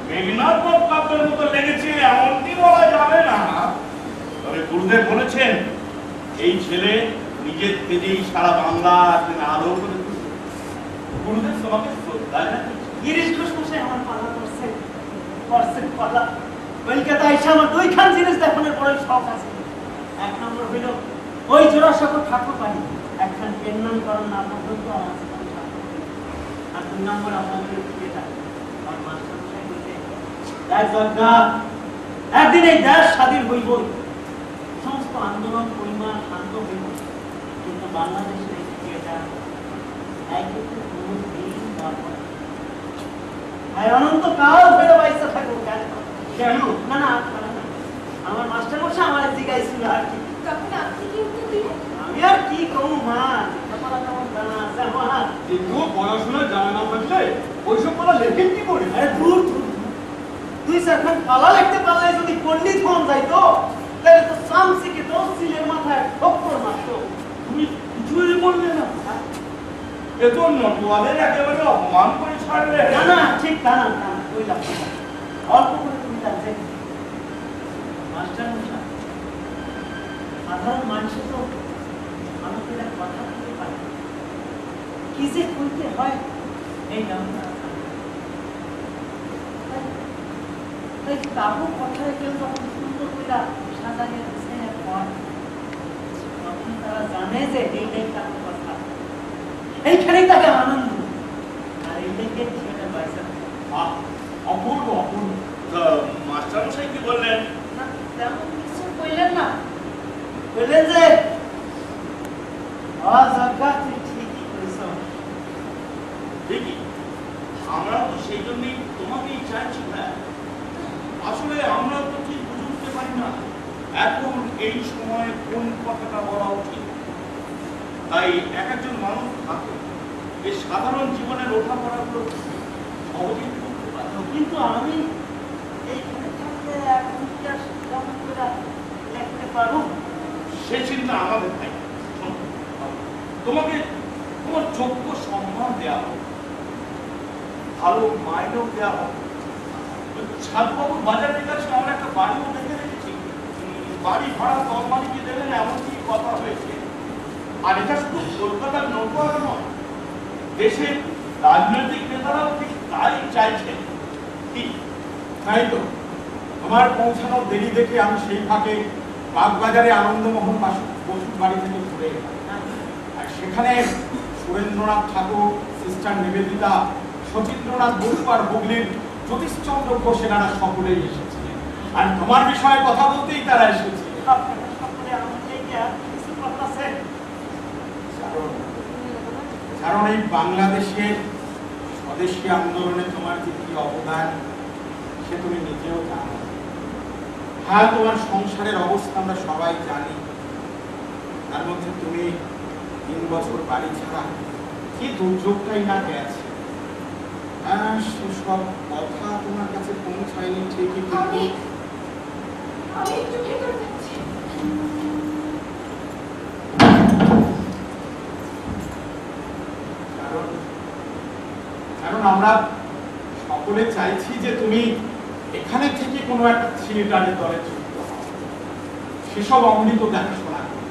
মেঘনাথ কাব্যের মতো লেগেছে এমনটি বলা যাবে না। তবে গুরুদেব বলেছেন এই ছেলে নিজের তেজেই সারা বাংলা আলো করে তুলবে। গুরুদেব তোমাকে শ্রদ্ধা জানাচ্ছে। গিরিশ ঘোষ মশাই আমার পালা করছেন, করছেন পালা। কলকাতায় এসে আমার 2খান জিনিস দেখানোর বড় শখ আছে। 1 নম্বর হইল ওই জোড়াসাঁকো ঠাকুর বাড়ি, একখান পেন্নাম করার না পর্যন্ত আমার জীবন ঠাকুর। আর 2 নম্বর আপনাদের থিয়েটার। আমার মাস্টার মশাই বলতে দেখ জগা, একদিন এই দেশ স্বাধীন হইব, সমস্ত আন্দোলন পরিমাণ শান্ত হইব, কিন্তু বাংলাদেশের এই থিয়েটার একদিন কোনো দিন দরকার ভাই অনন্তকাল ধরে বাইসা থাকবো। কেন? না না, আমার মাস্টার মশাই আমার জিজ্ঞাসা আর কি। তখন আপনি কি উত্তর দিলেন? আমি আর কি কমু মা, লেখাপড়া কেমন জানা আছে আমার? কিন্তু পড়াশোনা জানা না থাকলে ওইসব বলা লেখেন কি করে? আরে দূর দূর, 2-4 খান পালা লিখতে পারলে যদি পণ্ডিত হন যাইতো, তাহলে তো সামসিকে 10 সিলের মাথায় ঠক্কর মারতো। তুমি কিছুই বললে না। এ তো নটুয়াদের একেবারে অপমান করে ছাড়লে। না না ঠিক তা না, কইলাম অল্প করে তুমি জানতে মাস্টার মশাই সাধারণ মানুষ তো আমাকে একটা কথা বলতে পারে কি যে করতে হয় এই তাই তাবু কথায় কেউ যখন সুন্দর করে সাজাইয়ে গুছাইয়ে পর তখন তারা জানে যে এইটাই তার কথা, এইখানেই তাকে আনন্দ, আর এইটাকে সেটা পাইছে। অপূর্ব অপূর্ব। মাস্টার মশাই কি বললেন? না তেমন কিছু কইলেন না, কইলেন যে অযজ্ঞা তুই ঠিকই কইছ। দেখি আমরা তো সেই জন্যই তোমাকেই চাইছি না। আসলে আমরা তো ঠিক বুঝে উঠতে পারি না এখন এই সময় কোন কথাটা বলা উচিত। তাই এক একজন মানুষ থাকে এই সাধারণ জীবনের ওঠাপড়াগুলো সহজেই করতে পারে। কিন্তু আমি এইখানে থাকলে এখন কি আর কেমন করে লিখতে পারবো? সে চিন্তা আমাদের নাই। তোমাকে তোমার যোগ্য সম্মান দেওয়া হবে, ভালো মাইনেও দেওয়া হবে। সাতবাবুর বাজারের কাছে আমরা একটা বাড়িও দেখে রেখেছি, বাড়ি ভাড়া কম মালিকে দেবেন এমন কি কথা হয়েছে। আর এটা শুধু কলকাতার নৌকা নয়, দেশের রাজনৈতিক নেতারাও ঠিক তাই চাইছেন। তাই তো তোমার পৌঁছানোর দেরি দেখে আমি সেই ফাঁকে বাগবাজারে আনন্দমোহন বসুর বাড়ি থেকে ঘুরে এলাম। আর সেখানে সুরেন্দ্রনাথ ঠাকুর, সিস্টার নিবেদিতা, শচীন্দ্রনাথ বসু আর হুগলির জ্যোতিষচন্দ্র ঘোষ এনারা সকলেই এসেছিলেন। আর তোমার বিষয়ে কথা বলতেই তারা এসেছে। আপনারা সকলে আমাকে কিছু কথা আছে। কারণ এই বাংলাদেশের স্বদেশী আন্দোলনে তোমার যে কি অবদান সে তুমি নিজেও জানো। হ্যাঁ, তোমার সংসারের অবস্থা আমরা সবাই জানি। তার মধ্যে তুমি 3 বছর বাড়ি ছাড়া কি দুর্যোগটাই না গেছে। সেসব কথা তোমার কাছে পৌঁছায়নি ঠিকই, কিন্তু আমি একটু ভেতরে যাচ্ছি। কারণ আমরা সকলে চাইছি যে তুমি এখানে থেকে কোনো একটা থিয়েটারের দলে যুক্ত হও, সেসব অমৃত দেখাশোনা করো।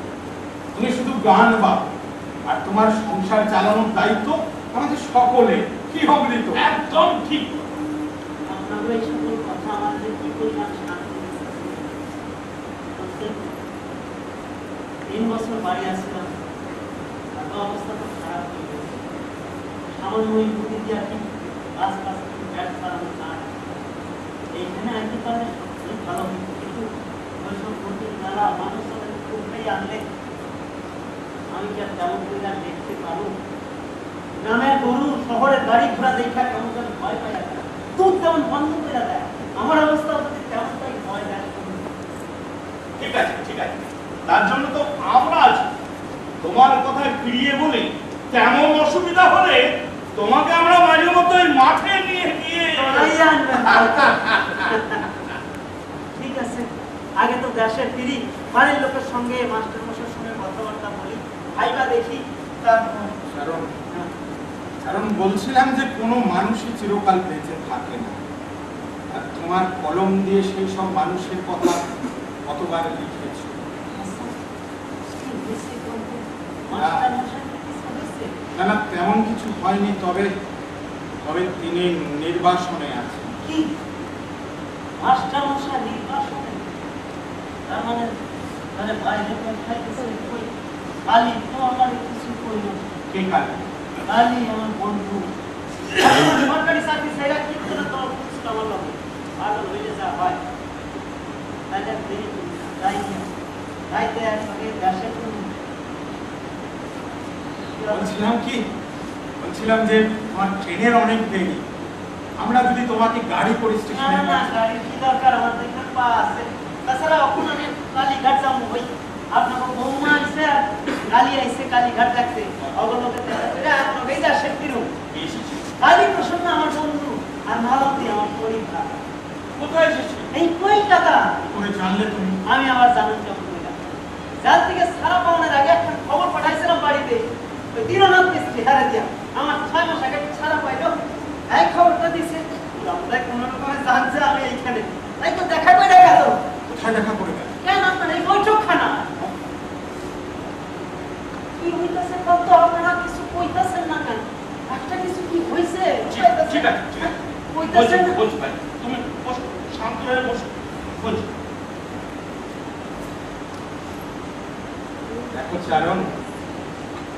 তুমি শুধু গান গাও, আর তোমার সংসার চালানোর দায়িত্ব আমাদের সকলে। কি অমৃত? একদম ঠিক। আপনাদের এই সকল কথা আমাদের কি পরিমাণ শান্তি দিচ্ছে। 3 বছর বাড়ি আসলাম, এত অবস্থা তো খারাপ হয়ে গেছে। সামান্য ওই বুদ্ধি দিয়ে কি আশপাশ ব্যাট চালানো যায়, এইখানে আনতে পারলে সবচেয়ে ভালো হতো। কিন্তু ওইসব বুদ্ধির দ্বারা মানুষ খুবটাই আনলে আমি কি আর তেমন করে দেখতে পারবো? গ্রামের গরু শহরের গাড়ি ঘোড়া দেখা কেমন যেন ভয় পাই না, দুধ তেমন বন্ধ করে দেয়। আমার অবস্থা যদি তেমনটাই ভয় দেয়। ঠিক আছে ঠিক আছে, তার জন্য তো আমরা আছি। তোমার কথায় ফিরিয়ে বলি, তেমন অসুবিধা হলে তোমাকে আমরা মাঝে মধ্যে মাঠে নিয়ে গিয়ে চড়াইয়ে আনবেন। ঠিক আছে, আগে তো দেশে ফিরি, বাড়ির লোকের সঙ্গে মাস্টার মশাইয়ের সঙ্গে কথাবার্তা বলি, ভাইবা দেখি। তারপর কারণ বলছিলাম যে কোনো মানুষই চিরকাল বেঁচে থাকে না। আর তোমার কলম দিয়ে সেই সব মানুষের কথা কতবার লিখেছ। মাস্টার মশাইকে কিছু হয়েছে? না না, তেমন কিছু হয়নি, তবে তিনি নির্বাসনে আছেন। কি মাস্টার মশাই নির্বাসনে? তার মানে বাইরে খাইতেছে কই? কালি তো আমার কিছু কইল। কে কাল? কালি আমার বন্ধু সরকারি চাকরি সেরা কি করে তো আমার লোক ভালো হইলে যা হয় তাহলে দেরি যাই না যাইতে একসঙ্গে দেশে বলছিলাম যে তোমার ট্রেনের অনেক দেরি। আমরা যদি তোমাকে গাড়ি করে স্টেশনে না গাড়ি কি দরকার, আমার দেখতে পা আছে। তাছাড়া এখন আমি কালীঘাট যাবো, ওই আপনাকে বৌমা আইসে কালী আইসে কালীঘাট দেখতে অগলকে বেজা সে ফিরু কালী প্রসন্ন আমার বন্ধু আর মালতী আমার পরীক্ষা। কোথায় এসেছে? এই কই টাকা করে জানলে তুমি? আমি আবার জানেন কেমন কইলাম, যার থেকে সারা পাওনার আগে একটা খবর পাঠাইছিলাম বাড়িতে, ওই দীননাথ মিস্ত্রি হারে দিয়া আমার 6 মাস আগে ছাড়া পাইলো এই খবরটা দিছে আমরা কোন রকমে জানছে আমি এইখানে তাই তো দেখা করে গেল কোথায় দেখা করে গেল? কেন আপনার এই বৈঠকখানা কি হইতাছে কত আপনারা কিছু কইতাছেন না কেন একটা কিছু কি হইছে ঠিক আছে কইতাছেন বলছি ভাই তুমি বসো শান্ত হয়ে বসো বলছি দেখো চারণ,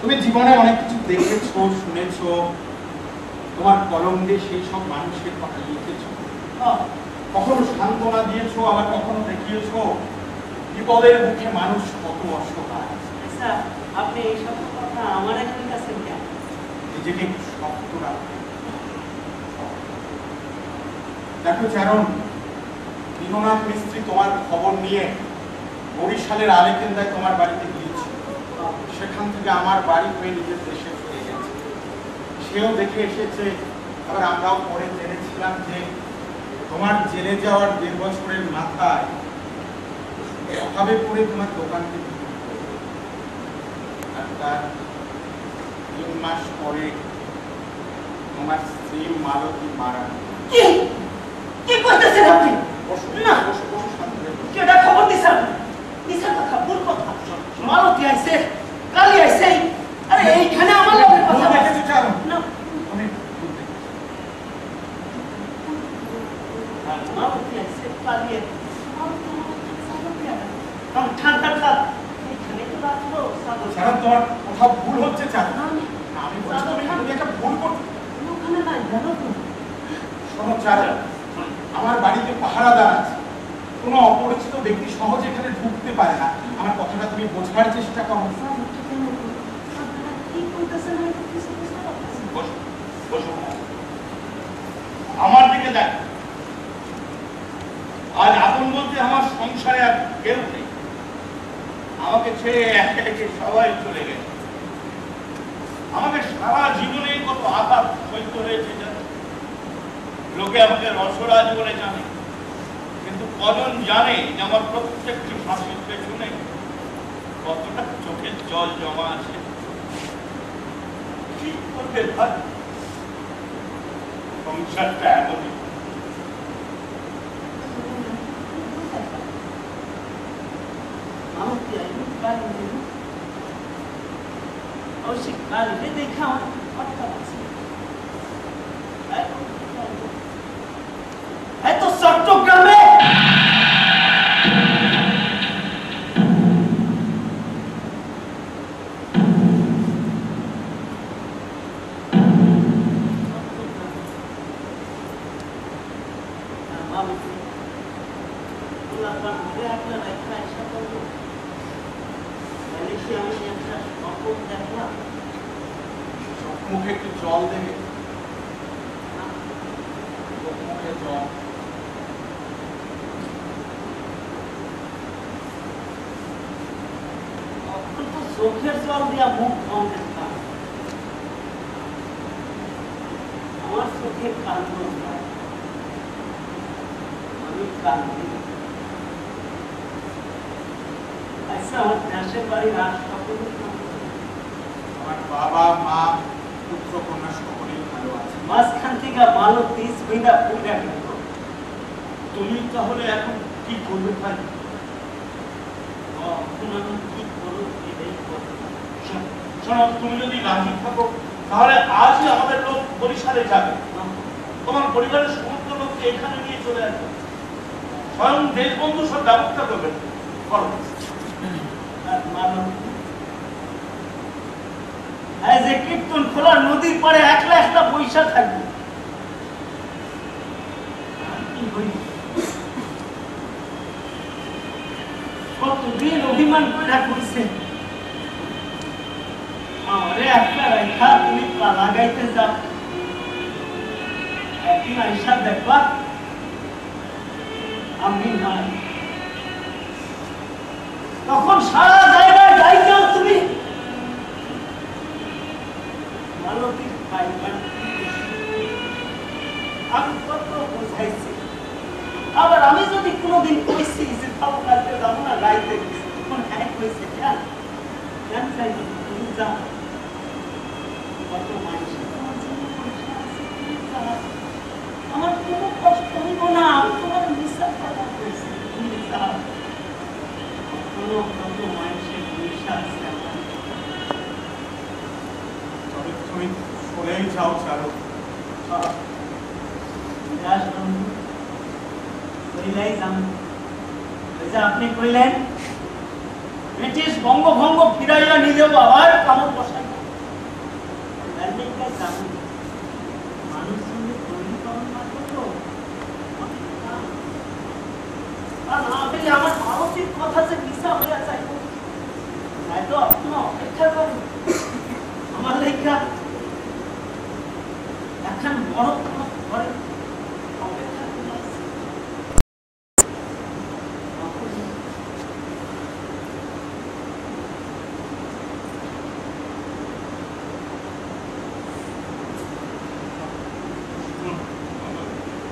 তুমি জীবনে অনেক কিছু দেখেছো, শুনেছো, তোমার কলম দিয়ে সেই সব মানুষের কথা লিখেছো, কখনো সান্ত্বনা দিয়েছো, আবার কখনো দেখিয়েছো বিপদের মুখে মানুষ কত অসহায়। আচ্ছা আপনি এই সব কথা আমার এখানে কাছে কেন নিজেকে একটু শক্ত রাখো। দেখো চারণ, দীননাথ মিস্ত্রি তোমার খবর নিয়ে বরিশালের আলেকেন্দায় তোমার বাড়িতে গিয়েছিল। সেখান থেকে আমার বাড়ি হয়ে নিজের দেশে ফিরে গেছে। সেও দেখে এসেছে। আবার আমরাও পরে জেনেছিলাম যে তোমার জেলে যাওয়ার 1.5 বছরের মাথায় অভাবে পড়ে তোমার দোকানকে বিক্রি করে। আর তার 3 মাস পরে তোমার স্ত্রী মালতী মারা কি কি কইতাছেন আপনি না কেডা খবর দিছেন মিছা কথা ভুল কথা মালতী আইছে কালি আইছে আরে এইখানে আমার লোকের কথা দেখেছো চারণ? না অনেক ভুল দেখেছো। মালতী আইছে কালি আইছে কারণ ঠান্ডা খাত এইখানে তো রাখলো সাদর চারণ, তোমার কোথাও ভুল হচ্ছে চারণ। আমি বলছি তুমি একটা ভুল করছো। ওখানে নাই জানো তো শোনো চারণ, আমার বাড়িতে পাহারাদার আছে। কোনো অপরিচিত ব্যক্তি সহজে এখানে ঢুকতে পারে না। আমার কথাটা তুমি বোঝার চেষ্টা করো। কি কইতাছেন হয়তো কিছু বুঝতে পারতেছি বসো বসো আমার দিকে দেখ আজ আপন বলতে আমার সংসারে আর কেউ নেই আমাকে ছেড়ে একে একে সবাই চলে গেছে আমাকে সারা জীবনে কত আঘাত সহ্য হয়েছে জানো লোকে আমাকে রসরাজ বলে জানে কিন্তু কজন জানে যে আমার প্রত্যেকটি হাসির পেছনে কতটা চোখের জল জমা আছে কি করবে ভাই সংসারটা এমনই মালতী আইলো কালি আইলো অবশ্যই কালিকে দেখা আমার কথা আছে এত চট্টগ্রামে মুখে একটু জল দেবে। মুখে জল। চোখের জল দিয়া মুখ কম দেখতাম আমার চোখে কান্দ আমি কান্দি আচ্ছা আমার দেশের বাড়ির আর সকলে আমার বাবা মা পুত্র কন্যা সকলেই ভালো আছে। মাঝখান থেকে ভালো 30 মিনিট পুরা গেল তুমি তাহলে এখন কি করবে ভাই এখন আমি কি করবো এটাই করবো শোনো তুমি যদি রাজি থাকো তাহলে আজই আমাদের লোক বরিশালে যাবে তোমার পরিবারের সমস্ত লোককে এখানে নিয়ে চলে আসবে স্বয়ং দেশবন্ধু সব ব্যবস্থা করবেন করো আর মানব এই যে কীর্তন খোলা নদীর পাড়ে একলা একলা বৈশা থাকবে কি হইল কতদিন অভিমান করে কইছে আমারে একটা রেখা তুমি লাগাইতে যাও একদিন আইসা দেখবা আমি নাই তখন সারা জায়গায় যাইতে তুমি মালতীর পাইবার আমি কত বুঝাইছি আবার আমি যদি কোনোদিন কইছি যে খাবো কালকে যাবো না গাইতে তখন হ্যাঁ কইছে কেন চাইবো তুমি যাও কত মানুষ আমার কোনো কষ্ট হইব না, আমি তোমার মিশা কথা বলছি। মিশা কোনো কত মানুষের মিশা আছে আমার। তবে তুমি সরেই যাও চালক। ব্যাস বন্ধু, কইলাই যান। ওই যে আপনি কইলেন ব্রিটিশ বঙ্গভঙ্গ ফিরাইয়া নিলেও আবার কামড় বসাই মানুষ সঙ্গে তৈরি করুন না তো। আর না পেলে আমার মানসিক কথা যে মিশা হইয়া যায়, তাই তো আপনি অপেক্ষা করুন আমার লেখা এখন বড় ঘরে অপেক্ষা করে আছে।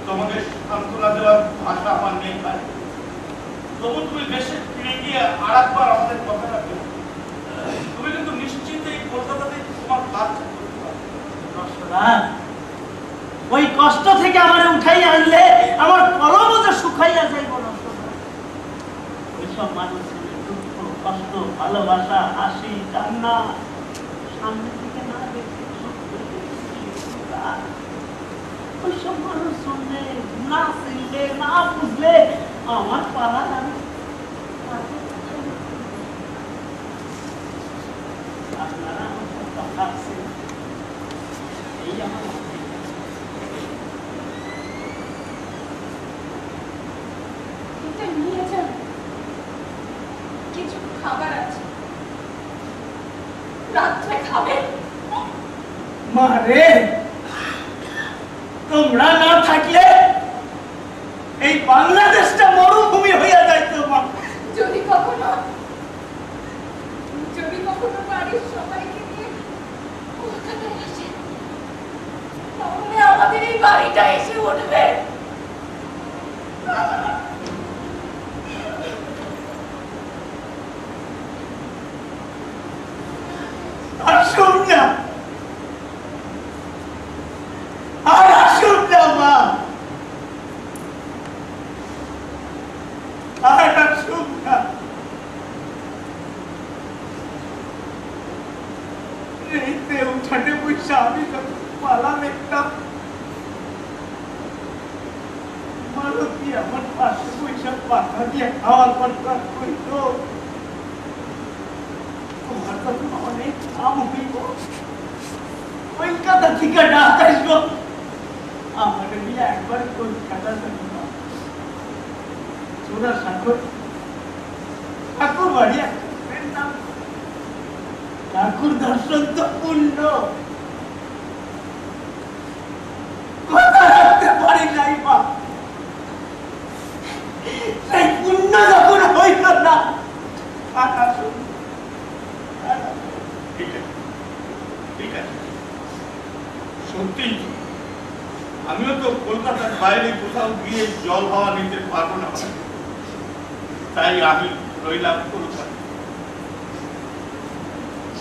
তোমাকে সান্ত্বনা দেওয়ার ভাষা আমার নেই ভাই। তবু তুমি দেশে ফিরে গিয়ে আর একবার আমাদের কথাটা বলো। তুমি কিন্তু নিশ্চিত এই কলকাতাতে তোমার কাজ করতে পারবে। ওই কষ্ট থেকে আমার উঠাই আনলে আমার কলম যে শুকাইয়া যাইব না। ওইসব মানুষের দুঃখ কষ্ট ভালোবাসা হাসি কান্না সামনে থেকে না দেখে ওইসব মানুষ শুনলে না চিনলে না বুঝলে আমার পাড়া আমি আপনারা আমার কথা ভাবছেন এই আমার এটা নিয়ে যান, কিছু খাবার আছে, রাত্রে খাবেন। মারে তোমরা না থাকলে এই বাংলাদেশটা মরুভূমি হইয়া যাইতো। যদি কখনো বাড়ির সবাইকে নিয়ে কলকাতায় আসেন, তাহলে আমাদের এই বাড়িটা এসে উঠবে। আসুন না, আর আসুন না মা, আর আসুন না। এইতে উঠানে বসে আমি যখন পালা দেখতাম, মালতী আমার পাশে বসে পাতা দিয়ে খাওয়ার কথা কইত। তোমার তখন অনেক কাম হইব, কলকাতা থেকে ডাক আসবো, আমার নিয়ে একবার কলকাতা যাবো। চোরা সাগর ঠাকুর বাড়ি নাম ঠাকুর দর্শন তো পূর্ণ, কথা রাখতে পারি নাই মা। সেই পুণ্য যখন হইল না, ঠিক আছে, সত্যি আমিও তো কলকাতার বাইরে কোথাও গিয়ে জল হাওয়া নিতে পারবো না, তাই আমি রইলাম কলকাতা।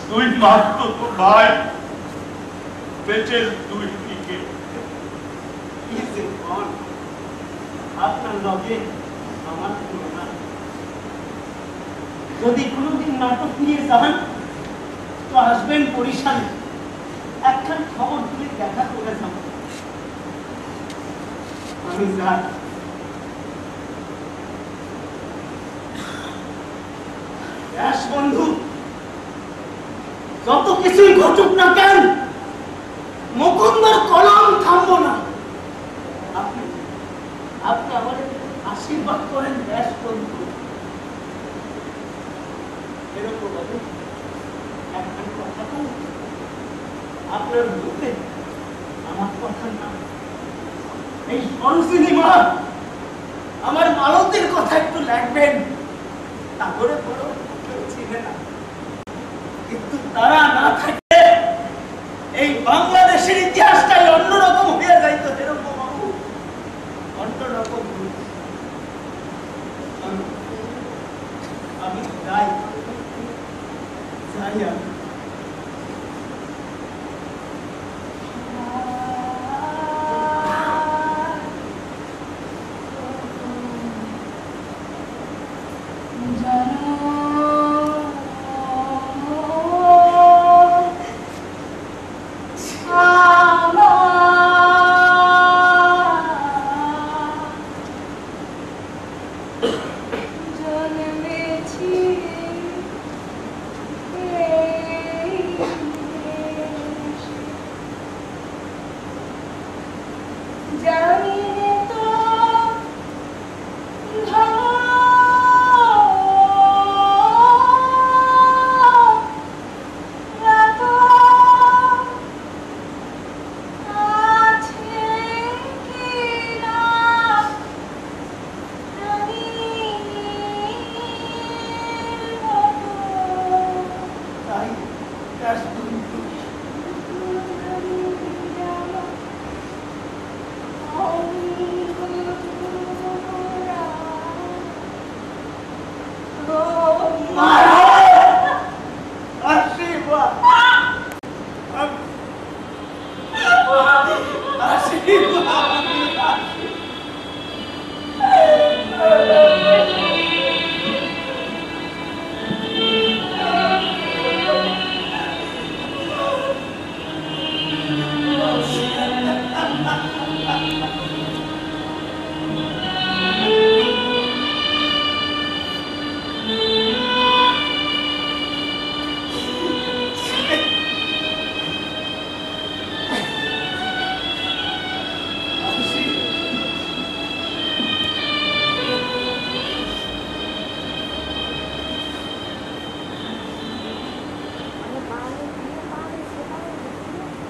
দুই মাত্র তো ভাই, পেটের দুই দিকে। আপনার লগে আমার তুলনা। যদি কোনোদিন নাটক নিয়ে যান তো আসবেন বরিশালে, একখান খবর তুলে দেখা করে যাব। আমি যাই। ব্যাস বন্ধু, যত কিছুই ঘটুক না কেন, মুকুন্দর কলম থামবো না। আপনি আমার আশীর্বাদ করেন ব্যাস বন্ধু। এরকম বাবু একখান কথা বলুন, আপনার মুখে আমার কথা না, এই সরসিনী মা আমার মালতীর কথা একটু লাগবেন। তারপরে বড় কেউ চিনে না, কিন্তু তারা না থাকে এই বাংলাদেশের ইতিহাসটাই অন্যরকম হয়ে যাইতো। এরকম বাবু অন্যরকম। আমি যাই আমি।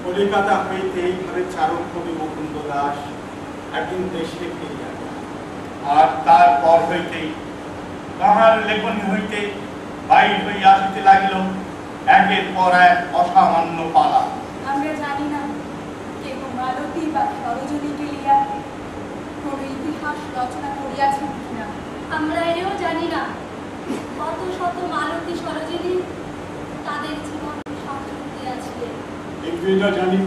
কলিকাতা হইতে এইভাবে চারণ কবি মুকুন্দ দাস একদিন দেশে ফিরিয়া গেল। আর তারপর হইতেই তাহার লেখনী হইতে বাইর হইয়া আসিতে লাগিল একের পর এক অসামান্য পালা। আমরা জানি না কেহ মালতী বা সরোজিনীকে লিয়া কোন ইতিহাস রচনা করিয়াছেন কিনা। আমরা এও জানি না কত শত মালতী সরোজিনী তাদের জীবন সংযোগ দিয়াছিলেন। কিন্তু এটা জানি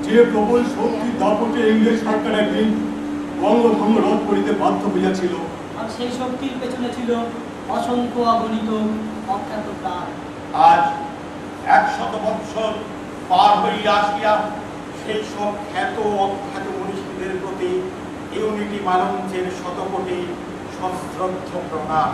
যে প্রবল শক্তির দাপটে ইংরেজ সরকার একদিন বঙ্গভঙ্গ রদ করিতে বাধ্য হইয়াছিল, আর সেই শক্তির পেছনে ছিল অসংখ্য অগণিত অখ্যাত প্রাণ। আজ 100 বৎসর পার হইয়া আসিয়া সেই সব খ্যাত অখ্যাত মনীষীদের প্রতি ইউনিটি মালঞ্চের শতকোটি সশ্রদ্ধ প্রণাম।